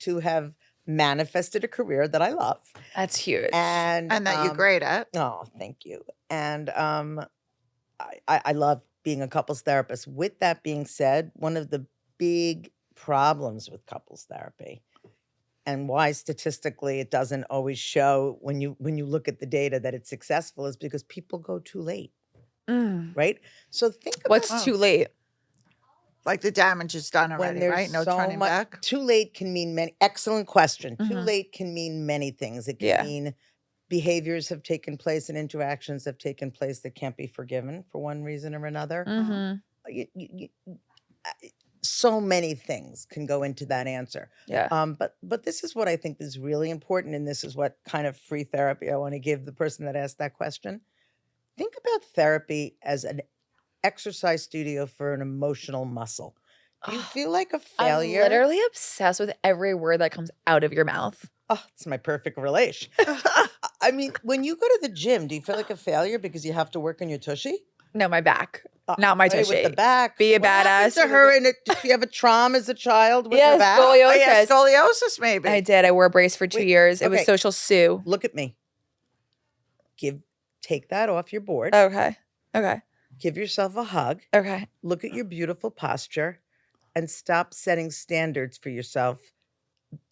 to have manifested a career that I love, That's huge. and And that you're great at. Oh, thank you. And I love being a couples therapist. With that being said, one of the big problems with couples therapy, and why statistically it doesn't always show when you look at the data that it's successful, is because people go too late, right? So think about What's too late? Like the damage is done when already, there's right? No so turning much. back. Too late can mean many. Excellent question. Too Mhm. late can mean many things. It can Yeah. mean behaviors have taken place and interactions have taken place that can't be forgiven for one reason or another. Mm-hmm. So many things can go into that answer. Yeah. But this is what I think is really important, and this is what kind of free therapy I want to give the person that asked that question. Think about therapy as an exercise studio for an emotional muscle. Do you feel like a failure? I'm literally obsessed with every word that comes out of your mouth. Oh, it's my perfect relation. I mean, when you go to the gym, do you feel like a failure because you have to work on your tushy? No, my back. Not my play tushy. with the back. Be a What happened badass. to her? And did she have a trauma as a child with her Yes, back? Oh, yeah, scoliosis. scoliosis maybe. I did. I wore a brace for 2 Wait, years. It was okay. social sue. Look at me. Take that off your board. Okay. Okay. Give yourself a hug. Okay. Look at your beautiful posture and stop setting standards for yourself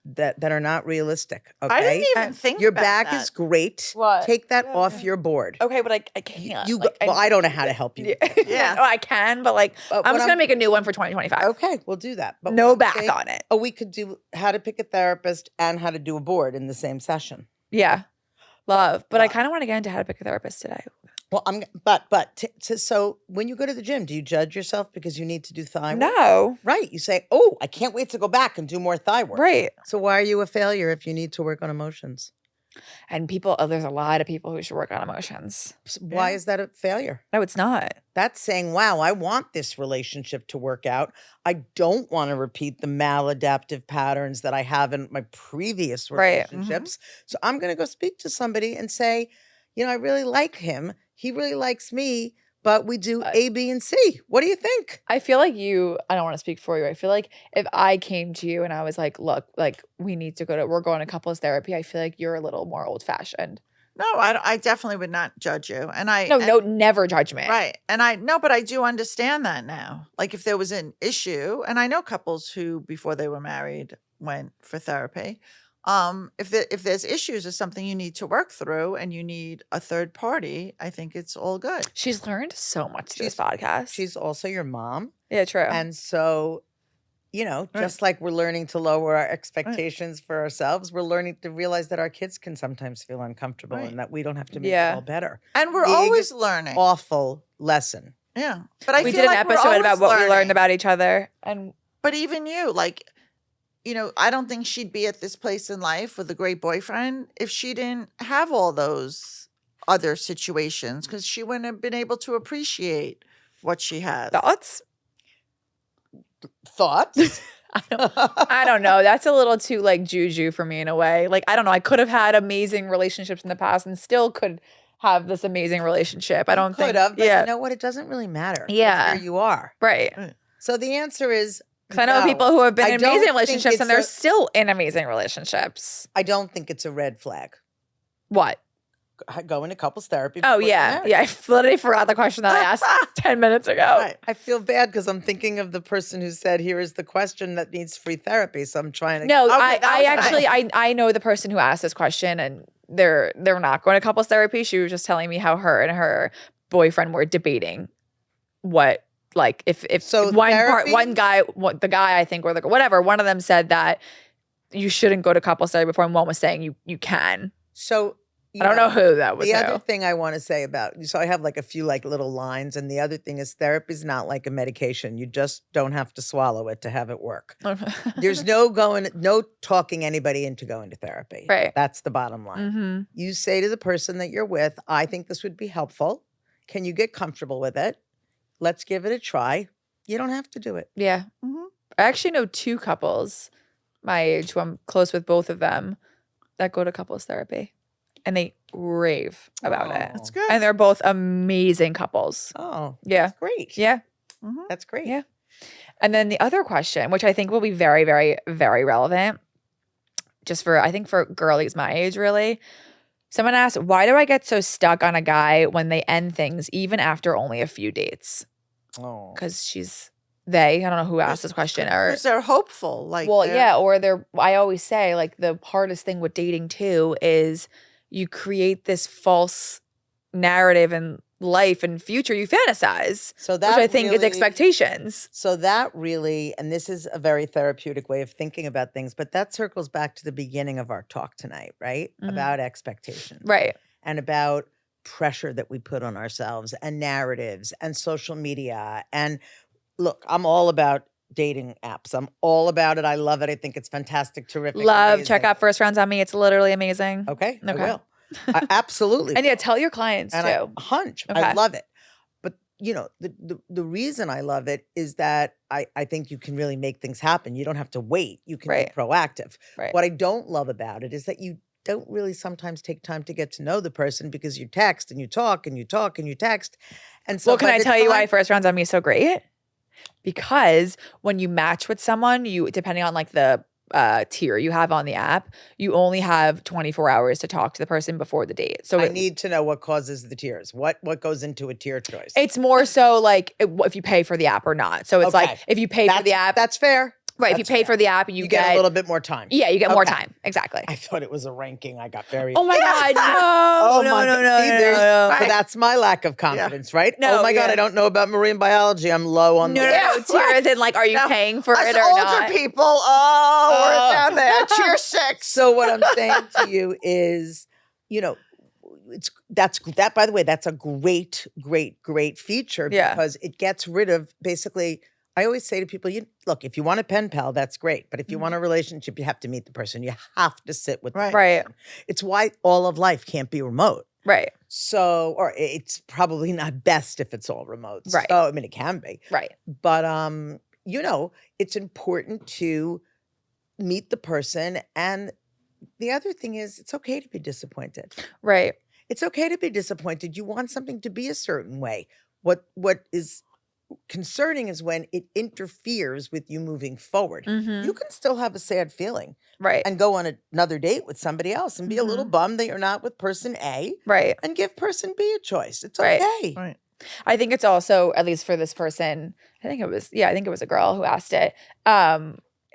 that are not realistic. Okay. I didn't even think your about back that. is great. What? Take that Yeah. off your board. Okay, but I can't. You like, well, I don't know how to help you. Yeah. Yeah. Oh, I can, but like But I'm what just gonna make a new one for 2025. Okay, we'll do that. But No what I'm back saying- on it. Oh, we could do how to pick a therapist and how to do a board in the same session. Yeah. Love. But I Love. kind of want to get into how to pick a therapist today. Well, so when you go to the gym, do you judge yourself because you need to do thigh work? No. Right. You say, "Oh, I can't wait to go back and do more thigh work." Right. So why are you a failure if you need to work on emotions? And there's a lot of people who should work on emotions. Why Yeah. is that a failure? No, it's not. That's saying, "Wow, I want this relationship to work out. I don't want to repeat the maladaptive patterns that I have in my previous Right. relationships. So I'm going to go speak to somebody and say, I really like him. He really likes me, but we do A, B, and C. What do you think?" I feel like I don't want to speak for you. I feel like if I came to you and I was like, look, like we're going to couples therapy, I feel like you're a little more old fashioned. No, I definitely would not judge you. And No, never judgment. Right. And but I do understand that now. Like if there was an issue, and I know couples who before they were married went for therapy. If there's issues or something you need to work through and you need a third party, I think it's all good. She's learned so much through this podcast. She's also your mom. Yeah, true. And so, just like we're learning to lower our expectations for ourselves, we're learning to realize that our kids can sometimes feel uncomfortable Right. and that we don't have to make Yeah. it all better. And we're Big, always learning. Awful lesson. Yeah. But I we feel did an like we're episode about always what we learned learning. about each other. And But even you, like, I don't think she'd be at this place in life with a great boyfriend if she didn't have all those other situations because she wouldn't have been able to appreciate what she has. thoughts? Thoughts? I don't know. That's a little too like juju for me in a way. Like, I don't know. I could have had amazing relationships in the past and still could have this amazing relationship. I don't think. Could have, but yeah. you know what? It doesn't really matter. Yeah. Here you are. Right. So the answer is Because I know no. people who have been I in don't amazing think relationships it's and they're a- still in amazing relationships. I don't think it's a red flag. What? Go into couples therapy. Oh, before you're yeah. married. Yeah. I literally forgot the question that I asked 10 minutes ago. Right. I feel bad because I'm thinking of the person who said, "Here is the question that needs free therapy." So I'm trying to. No, Okay, I that was actually I know the person who asked this question and they're not going to couples therapy. She was just telling me how her and her boyfriend were debating what like if So one therapy? the guy I think or like whatever, one of them said that you shouldn't go to couples therapy before and one was saying you can. So I don't know who that was. The who. other thing I want to say so I have like a few like little lines, and the other thing is therapy is not like a medication. You just don't have to swallow it to have it work. There's no talking anybody into going to therapy. Right. That's the bottom line. hmm You say to the person that you're with, "I think this would be helpful. Can you get comfortable with it? Let's give it a try." You don't have to do it. Yeah. Mhm. I actually know 2 couples my age who I'm close with both of them that go to couples therapy. And they rave about it. That's good. And they're both amazing couples. Oh, Yeah. that's great. Yeah. Mhm. That's great. Yeah. And then the other question, which I think will be very, very, very relevant, I think for girlies my age, really. Someone asked, why do I get so stuck on a guy when they end things even after only a few dates? Oh. Because I don't know who asked this question. Or Because they're hopeful. Like, well, they're- yeah, or I always say like the hardest thing with dating too is you create this false narrative in life and future you fantasize, So that which I think is really- expectations. So that really, and this is a very therapeutic way of thinking about things, but that circles back to the beginning of our talk tonight, right? Mhm. About expectations. Right. And about pressure that we put on ourselves and narratives and social media. And look, I'm all about dating apps. I'm all about it. I love it. I think it's fantastic, terrific. Love, check amazing. out First Rounds on Me. It's literally amazing. Okay, I Okay. will. Absolutely. And yeah, tell your clients and too. a hunch. Okay. I love it. But the reason I love it is that I think you can really make things happen. You don't have to wait. You can Right. be proactive. Right. What I don't love about it is that you don't really sometimes take time to get to know the person because you text and you talk and you talk and you text. And so Well, can by I the tell you why time- first rounds on me is so great? Because when you match with someone, you depending on like the tier you have on the app, you only have 24 hours to talk to the person before the date. So I need to know what causes the tiers. What goes into a tier choice? it's more so like if you pay for the app or not. So it's like Okay. if you pay for the app, That's fair. right? If you That's pay fair. for the app, you get a little bit more time. Yeah, you get more Okay. time. Exactly. I thought it was a ranking. I got very. Oh my God, no. Oh no, my no, God. no, See, no, there's- no. but that's my lack of confidence, right? No, oh my God, yeah. I don't know about marine biology. I'm low on No, the no, no. list. Tier as in like, are you No, paying for Us it or older not? people, we're down there. Tier 6. So what I'm saying to you is, that by the way, that's a great feature Yeah. because it gets rid of basically. I always say to people, look, if you want a pen pal, that's great. But if you want a relationship, you have to meet the person. You have to sit with the Right. person. Right. It's why all of life can't be remote. Right. So, or it's probably not best if it's all remote. Right. So, I mean, it can be. Right. But, it's important to meet the person. And the other thing is, it's okay to be disappointed. Right. It's okay to be disappointed. You want something to be a certain way. What is concerning is when it interferes with you moving forward. Mhm. You can still have a sad feeling Right. and go on another date with somebody else and be a little Mhm. bummed that you're not with person A Right. and give person B a choice. It's Right. okay. Right. I think it's also, at least for this person, I think it was a girl who asked it,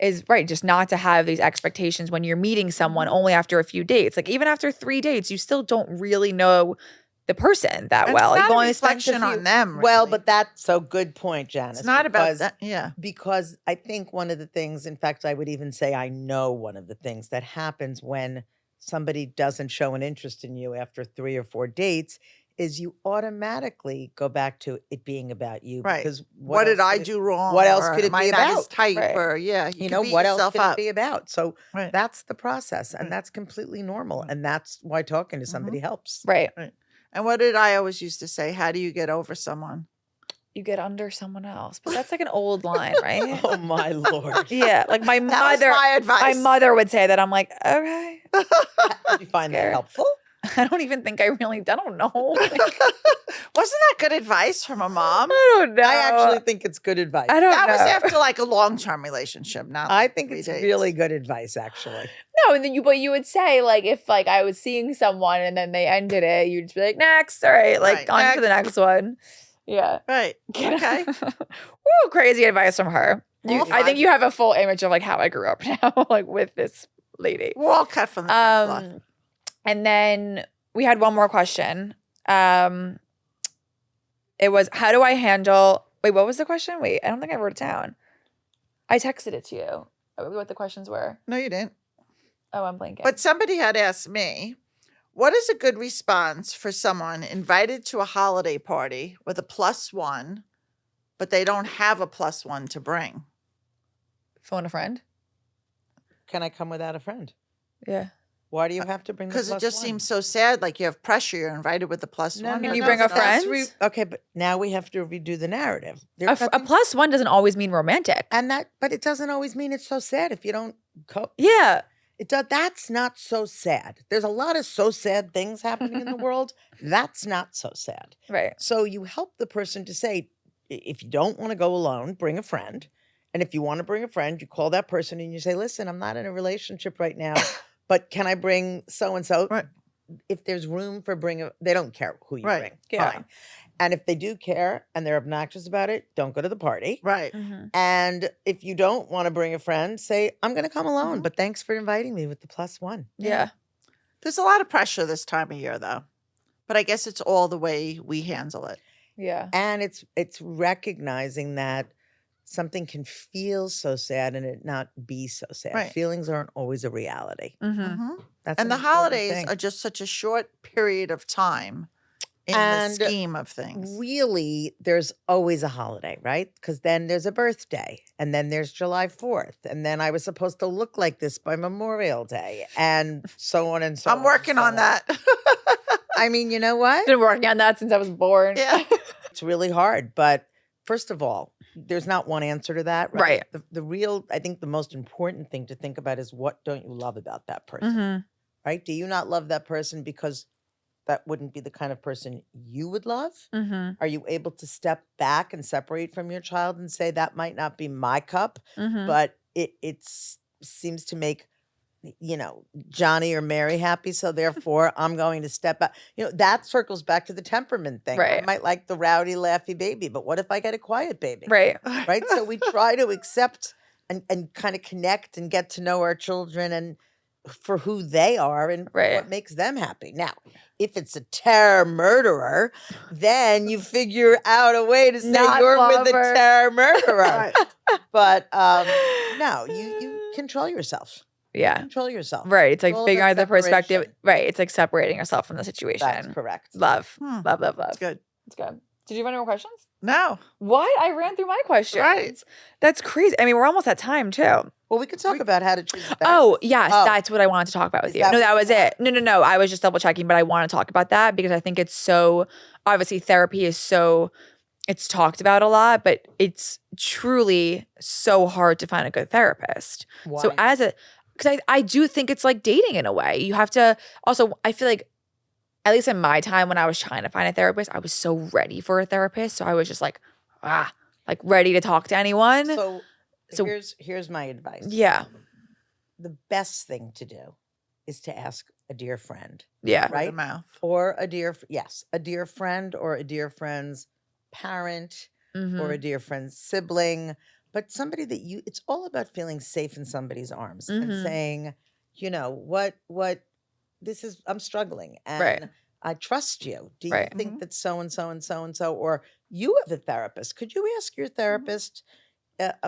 is right, just not to have these expectations when you're meeting someone only after a few dates. Like even after 3 dates, you still don't really know the person that And well. it's You've not a only spent a reflection few- on them. Well, really. but that's a good point, Janice. it's not about because- that. Yeah. Because I think one of the things, in fact, I would even say I know one of the things that happens when somebody doesn't show an interest in you after 3 or 4 dates is you automatically go back to it being about you. Right. Because What did else I could do wrong? what else or could it am I be not about? his type? Right. Or yeah, You can know, beat what else yourself could up. it be about? So Right. that's the process. And Right. that's completely normal. Right. And that's why talking to somebody helps. Right. And what did I always used to say? How do you get over someone? You get under someone else. But that's like an old line, right? Oh, my Lord. Yeah. Like my That was mother, my advice. my mother would say that. I'm like, okay. Did you find that Scared. helpful? I don't even think I don't know. Wasn't that good advice from a mom? I don't know. I actually think it's good advice. I don't That know. was after like a long-term relationship, not I like think 3 it's dates. really good advice, actually. No, and then but you would say like if like I was seeing someone and then they ended it, you'd just be like, next, all right, like Right, on to the next one. Yeah. Right. Okay. Woo, crazy advice from her. Well, I think fine. you have a full image of like how I grew up now, like with this lady. We're all cut from the same cloth. And then we had one more question. It was, how do I handle, wait, what was the question? Wait, I don't think I wrote it down. I texted it to you, what the questions were. No, you didn't. Oh, I'm blanking. But somebody had asked me, what is a good response for someone invited to a holiday party with a +1, but they don't have a +1 to bring? Phone a friend? Can I come without a friend? Yeah. Why do you have to bring the Because it just +1? seems so sad. Like you have pressure. You're invited with a +1. No, Can no, you no, bring a that's friend? okay, but now we have to redo the narrative. A There's nothing- +1 doesn't always mean romantic. but it doesn't always mean it's so sad if you don't cope. Yeah. It does. That's not so sad. There's a lot of so sad things happening in the world. That's not so sad. Right. So you help the person to say, if you don't want to go alone, bring a friend. And if you want to bring a friend, you call that person and you say, listen, I'm not in a relationship right now, but can I bring so-and-so? Right. If there's room for they don't care who you Right. bring. Yeah. Fine. And if they do care and they're obnoxious about it, don't go to the party. Right. And if you don't want to bring a friend, say, I'm going to come alone, Mhm. but thanks for inviting me with the +1. Yeah. There's a lot of pressure this time of year, though. But I guess it's all the way we handle it. Yeah. And it's recognizing that something can feel so sad and it not be so sad. Right. Feelings aren't always a reality. Mm-hmm. Mhm. That's And an the important holidays thing. are just such a short period of time in And the scheme of things. Really, there's always a holiday, right? Because then there's a birthday, and then there's July 4th, and then I was supposed to look like this by Memorial Day, and so on and so on. I'm working on that. I mean, you know what? Been working on that since I was born. Yeah. It's really hard, but first of all, there's not one answer to that, right? Right. The real, I think the most important thing to think about is what don't you love about that person? Mm-hmm. right? Do you not love that person because that wouldn't be the kind of person you would love? Mm-hmm. Are you able to step back and separate from your child and say that might not be my cup, Mm-hmm. but it seems to make Johnny or Mary happy, so therefore I'm going to step back. That circles back to the temperament thing. I Right. might like the rowdy, laughy baby, but what if I get a quiet baby? Right. Right? So we try to accept and kind of connect and get to know our children and for who they are and Right. what makes them happy. Now, if it's a terror murderer, then you figure out a way to say Not you're love with the her. terror murderer. Right. But no, you control yourself. Yeah. Control yourself. Right. It's like All figuring out about the perspective. separation. Right. It's like separating yourself from the situation. That's correct. Love. Hmm. Love, love, love. That's good. It's good. Did you have any more questions? No. What? I ran through my questions. Right. That's crazy. I mean, we're almost at time too. Well, we could talk about how to choose a Oh, therapist. yes. Oh. That's what I wanted to talk about with Is you. that No, what that you was it. No. I was just double checking, but I want to talk about that because I think it's so, obviously therapy is so, it's talked about a lot, but it's truly so hard to find a good therapist. Why? So because I do think it's like dating in a way. You have to also, I feel like, at least in my time when I was trying to find a therapist, I was so ready for a therapist. So I was just like ready to talk to anyone. So So- here's my advice. Yeah. The best thing to do is to ask a dear friend, Yeah. Word right? of mouth. Or a dear friend or a dear friend's parent Mhm. or a dear friend's sibling, but somebody that it's all about feeling safe in somebody's arms and Mhm. saying, this is, I'm struggling and Right. I trust you. Do you Right. think Mhm. that so and so and so and so, or you have a therapist? Could you ask your therapist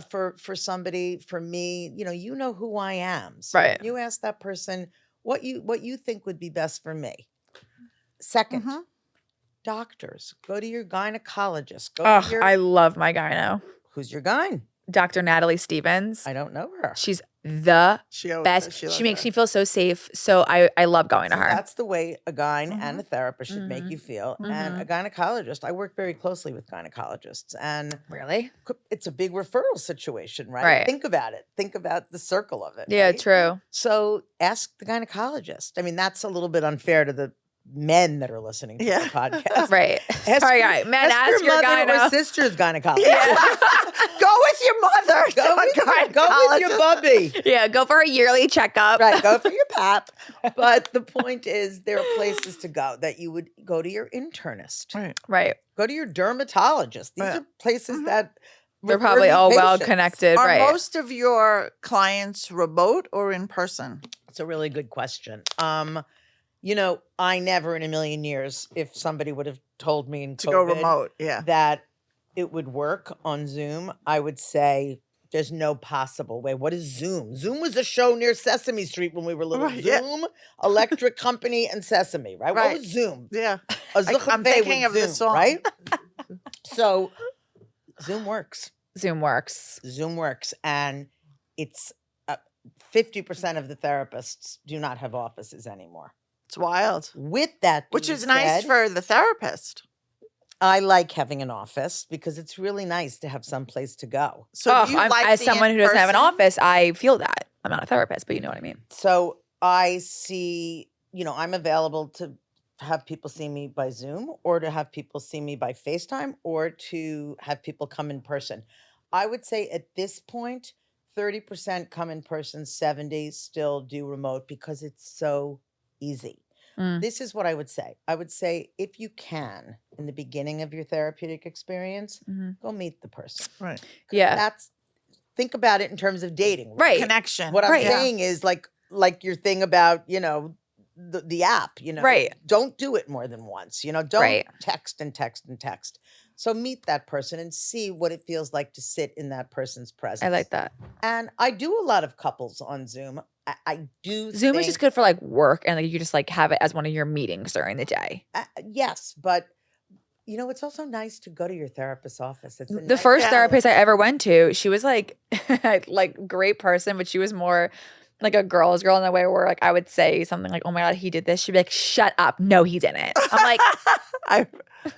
for somebody, for me, you know who I am. So Right. you ask that person what you think would be best for me. Second, Mhm. doctors. Go to your gynecologist. Go Oh, to your I love my gyno. who's your gyne? Dr. Natalie Stevens. I don't know her. She's the She always best. says She loves makes her. me feel so safe. So I love going to So her. that's the way a gyne and a therapist should make Mhm. you feel. Mhm. And a gynecologist, I work very closely with gynecologists, and Really? it's a big referral situation, right? Right. Think about it. Think about the circle of it. Yeah, right? true. So ask the gynecologist. I mean, that's a little bit unfair to the men that are listening to Yeah. the podcast. Right. Ask Sorry, your- guys. Man, ask your mother gyno. or sister's gynecologist. Go with your mother. Go with your gynecologist. bubby. Yeah, go for a yearly checkup. Right, go for your pap. But the point is, there are places to go that you would go to your internist, Right. Right. go to your dermatologist. These Yeah. are places that They're refer probably these all well patients. connected. Are Right. most of your clients remote or in person? It's a really good question. I never in a million years, if somebody would have told me in To go COVID remote, yeah. that it would work on Zoom, I would say there's no possible way. What is Zoom? Zoom was a show near Sesame Street when we were little. Right, yeah. Zoom, Electric Company, and Sesame, right? Right. What was Zoom? Yeah. A I'm zuccafe thinking with of the Zoom, song. right? So Zoom works. Zoom works. Zoom works. And it's 50% of the therapists do not have offices anymore. It's wild. With that Which being is nice said, for the therapist. I like having an office because it's really nice to have some place to go. So do you like as the someone who doesn't have an in-person? office, I feel that. I'm not a therapist, but you know what I mean. So I see, I'm available to have people see me by Zoom or to have people see me by FaceTime or to have people come in person. I would say at this point, 30% come in person, 70 still do remote because it's so easy. Mm. This is what I would say. I would say if you can, in the beginning of your therapeutic experience, Mhm. go meet the person. Right. Yeah. Think about it in terms of dating. Right. Connection. What I'm Right. saying is like your thing about, the app, Right. Don't do it more than once, don't Right. text and text and text. So meet that person and see what it feels like to sit in that person's presence. I like that. And I do a lot of couples on Zoom. I do Zoom is think- just good for like work and like you just like have it as one of your meetings during the day. Yes, but it's also nice to go to your therapist's office. It's a The nice first Yeah. therapist I ever went to, she was like like great person, but she was more like a girl's girl in a way where like I would say something like, "Oh my god, he did this." She'd be like, "Shut up. No, he didn't." I'm like, I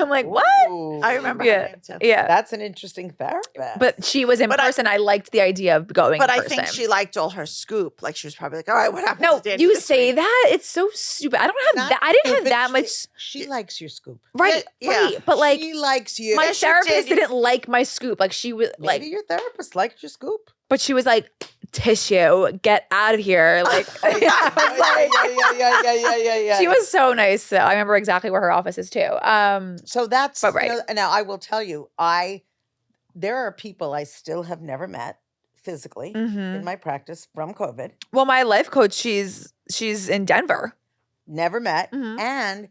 I'm like, "What?" Ooh, I remember Yeah. him too. Yeah. that's an interesting therapist. But she was in But person. I liked the idea of going But in I person. think she liked all her scoop. Like she was probably like, all right, what happened No, to Danny you this say week? that. It's so stupid. I don't have Not that. I didn't have stupid, that she- much. She likes your scoop. Right. Yeah. Right. But like, she likes you. my Yes, you therapist did. didn't like my scoop. Like, she was like, Maybe your therapist liked your scoop. but she was like, "Tissue, get out of here." Like, I was like, yeah. she was so nice. So I remember exactly where her office is too. So that's But right. now I will tell you, there are people I still have never met physically mhm. in my practice from COVID. Well, my life coach, she's in Denver. Never met. Mhm. And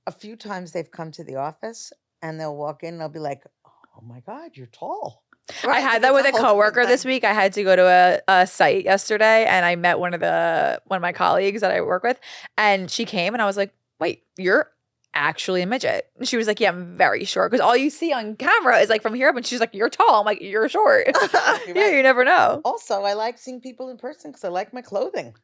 a few times they've come to the office and they'll walk in and they'll be like, "Oh my God, you're tall." I had that with a coworker this week. I had to go to a site yesterday, and I met one of my colleagues that I work with, and she came, and I was like, "Wait, you're actually a midget?" And she was like, "Yeah, I'm very short." Because all you see on camera is like from here up, and she's like, "You're tall." I'm like, "You're short." You're Yeah, right. you never know. Also, I like seeing people in person because I like my clothing.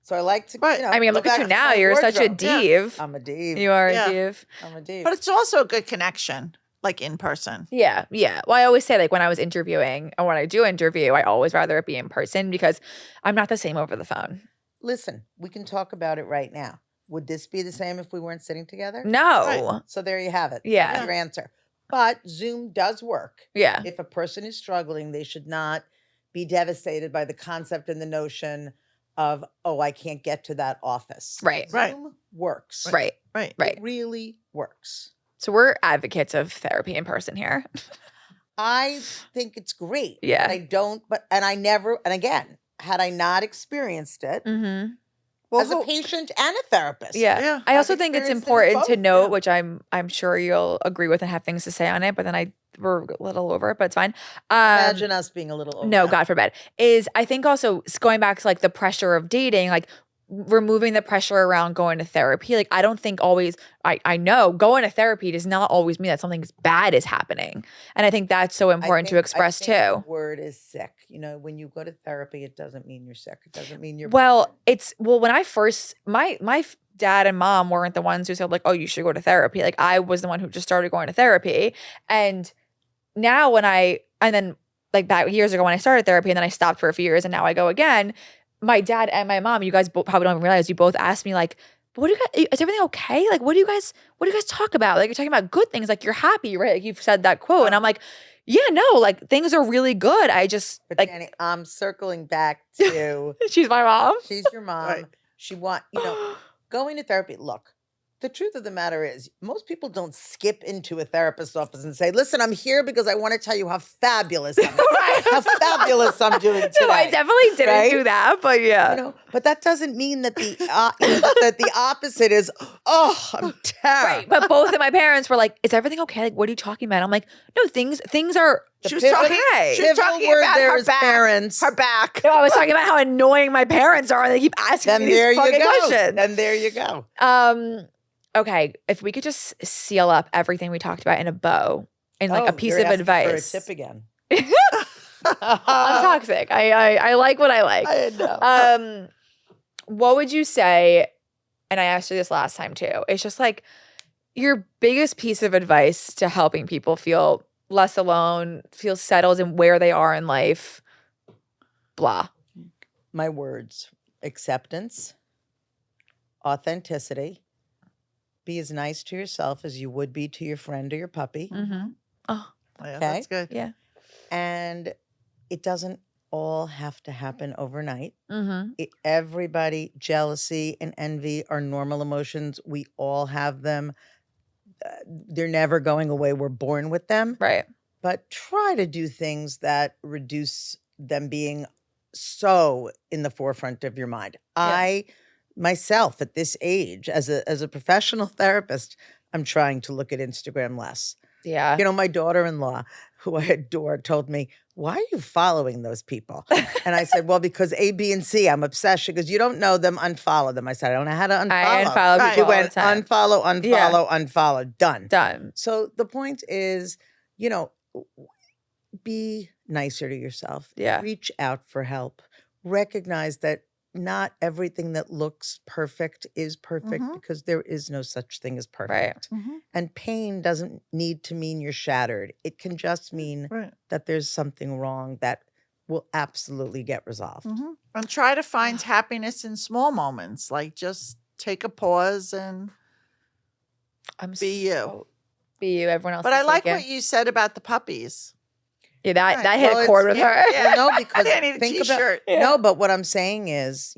So I like to, Right. you know, I mean, go look at back you to now. my You're such a wardrobe. Yeah. div. I'm a div. You are Yeah. a div. I'm a div. But it's also a good connection, like in person. Yeah, yeah. Well, I always say like when I was interviewing or when I do interview, I always rather it be in person because I'm not the same over the phone. Listen, we can talk about it right now. Would this be the same if we weren't sitting together? No. So there you have it. Yeah. That's your answer. But Zoom does work. Yeah. If a person is struggling, they should not be devastated by the concept and the notion of, "Oh, I can't get to that office." Right. Zoom Right. works. Right. Right. Right. It really works. So we're advocates of therapy in person here. I think it's great. Yeah. But I don't, and I never, and again, had I not experienced it Mm-hmm. Well, as a patient and a therapist. Yeah. Yeah. I also I've think it's experienced it important to both, note, yeah. which I'm sure you'll agree with and have things to say on it, but then we're a little over it, but it's fine. Imagine us being a little over. No, God forbid. Is I think also going back to like the pressure of dating, like removing the pressure around going to therapy. Like I don't think always I know going to therapy does not always mean that something bad is happening. And I think that's so important to express I think too. The word is sick. You know, when you go to therapy, it doesn't mean you're sick. It doesn't mean you're Well, when I first my dad and mom weren't the ones who said like, "Oh, you should go to therapy." Like I was the one who just started going to therapy. And now and then like back years ago when I started therapy and then I stopped for a few years and now I go again, my dad and my mom, you guys probably don't even realize, you both asked me like, "But what do you guys, is everything okay? Like what do you guys talk about? Like you're talking about good things, like you're happy, right? Like you've said that quote." And I'm like, "Yeah, no, like things are really good. I just But like," Danny, I'm circling back to she's my mom. she's your mom. Right. She going to therapy. Look, the truth of the matter is, most people don't skip into a therapist's office and say, "Listen, I'm here because I want to tell you how fabulous I'm how fabulous I'm doing today." No, I definitely didn't right? do that, but yeah. You know, but that doesn't mean that that the opposite is, "Oh, I'm terrible." Right. But both of my parents were like, "Is everything okay? Like, what are you talking about?" I'm like, "No, things are She was pivotal- talking. okay." She was pivotal talking word about there her is back. parents. Her back. No, I was talking about how annoying my parents are and they keep asking Then me there these you fucking go. questions. Then there you go. Okay, if we could just seal up everything we talked about in a bow, in like a Oh, piece you're of asking advice. for a tip again. I'm toxic. I like what I like. I know. What would you say? And I asked you this last time too. It's just like your biggest piece of advice to helping people feel less alone, feel settled in where they are in life. Blah. My words: acceptance, authenticity. Be as nice to yourself as you would be to your friend or your puppy. Mm-hmm. Oh, Yeah, Okay. that's good. yeah. And it doesn't all have to happen overnight. Mm-hmm. Everybody, jealousy and envy are normal emotions. We all have them. They're never going away. We're born with them. Right. But try to do things that reduce them being so in the forefront of your mind. I myself at this age, as a professional therapist, I'm trying to look at Instagram less. Yeah. You know, my daughter-in-law, who I adore, told me, "Why are you following those people?" And I said, "Well, because A, B, and C, I'm obsessed." She goes, "You don't know them, unfollow them." I said, "I don't know how to unfollow." I unfollow Right. people She all the went, time. "Unfollow, unfollow, unfollow, done." Done. So the point is, be nicer to yourself. Yeah. Reach out for help. Recognize that not everything that looks perfect is perfect Mhm. because there is no such thing as Right. perfect. Mhm. And pain doesn't need to mean you're shattered. It can just mean Right. that there's something wrong that will absolutely get resolved. Mhm. And try to find happiness in small moments. Like just take a pause and I'm be you. so be you. Everyone else But is I like taken. what you said about the puppies. Yeah, that Right. that hit Well, a chord it's- with her. Yeah. No, because I need a think about t-shirt. Yeah. no, but what I'm saying is,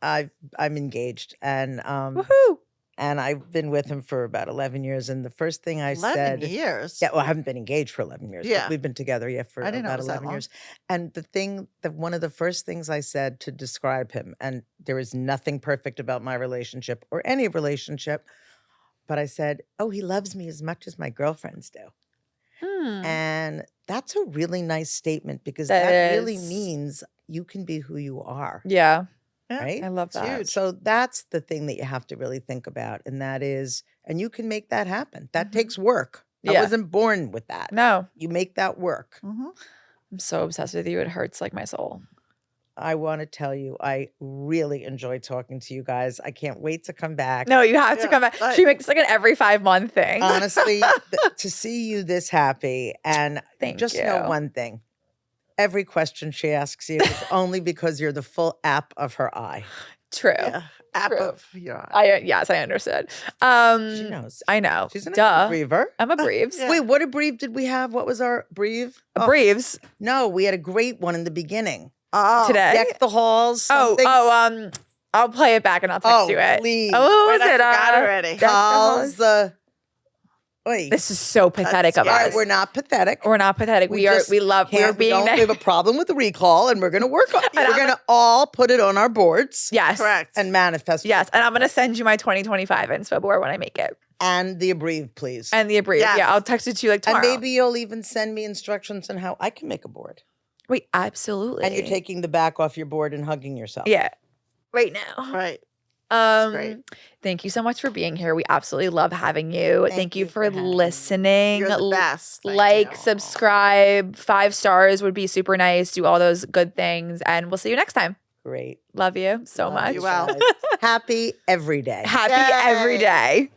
I'm engaged and Woohoo! and I've been with him for about 11 years. And the first thing I 11 said, years. yeah, well, I haven't been engaged for 11 years, Yeah. but we've been together, for I didn't know it about was that 11 long. years. And the thing that one of the first things I said to describe him, and there is nothing perfect about my relationship or any relationship, but I said, oh, he loves me as much as my girlfriends do. And that's a really nice statement because That that really is. means you can be who you are, Yeah, Yeah. right? I love It's that. huge. So that's the thing that you have to really think about. And that is, and you can make that happen. That takes work. I Yeah. wasn't born with that. No, You make that work. Mhm. I'm so obsessed with you. It hurts like my soul. I want to tell you, I really enjoy talking to you guys. I can't wait to come back. No, you have to Yeah, come back. but- She makes like an every 5-month thing. Honestly, to see you this happy, and Thank just know you. one thing. Every question she asks you is only because you're the full app of her eye. True. Yeah. App True. of your eye. Yes, I understood. She knows. I know. She's an Duh. briever. I'm a Breves. Yeah. Wait, what a brief did we have? What was our brief? A Breves No, we had a great one in the beginning. Oh. today. Deck the halls. Something. I'll play it back and I'll text you it. please. Oh, what Wait, was I it? forgot already. Deck the Calls halls. the. Wait. This is so pathetic of All right, us. we're not pathetic. We're not pathetic. We We are. just We love. We're Can't- we being. don't- we have a problem with the recall, and we're going to work on. And We're I'm going to all put it on our boards. Yes. Correct. And manifest. Yes, and I'm gonna send you my 2025 inspo board when I make it, And the abbrev, please. and the abbrev. Yes. Yeah, I'll text it to you like And tomorrow. maybe you'll even send me instructions on how I can make a board. Wait, absolutely. And you're taking the back off your board and hugging yourself. Yeah, right now. Right. great. Thank you so much for being here. We absolutely love having you. Thank you for having me. listening. You're the best. Thank Like, you. subscribe, 5 stars would be super nice. Do all those good things, and we'll see you next time. Great. Love you so Love much. you. Well. guys. Happy every day. Happy every Yay. day.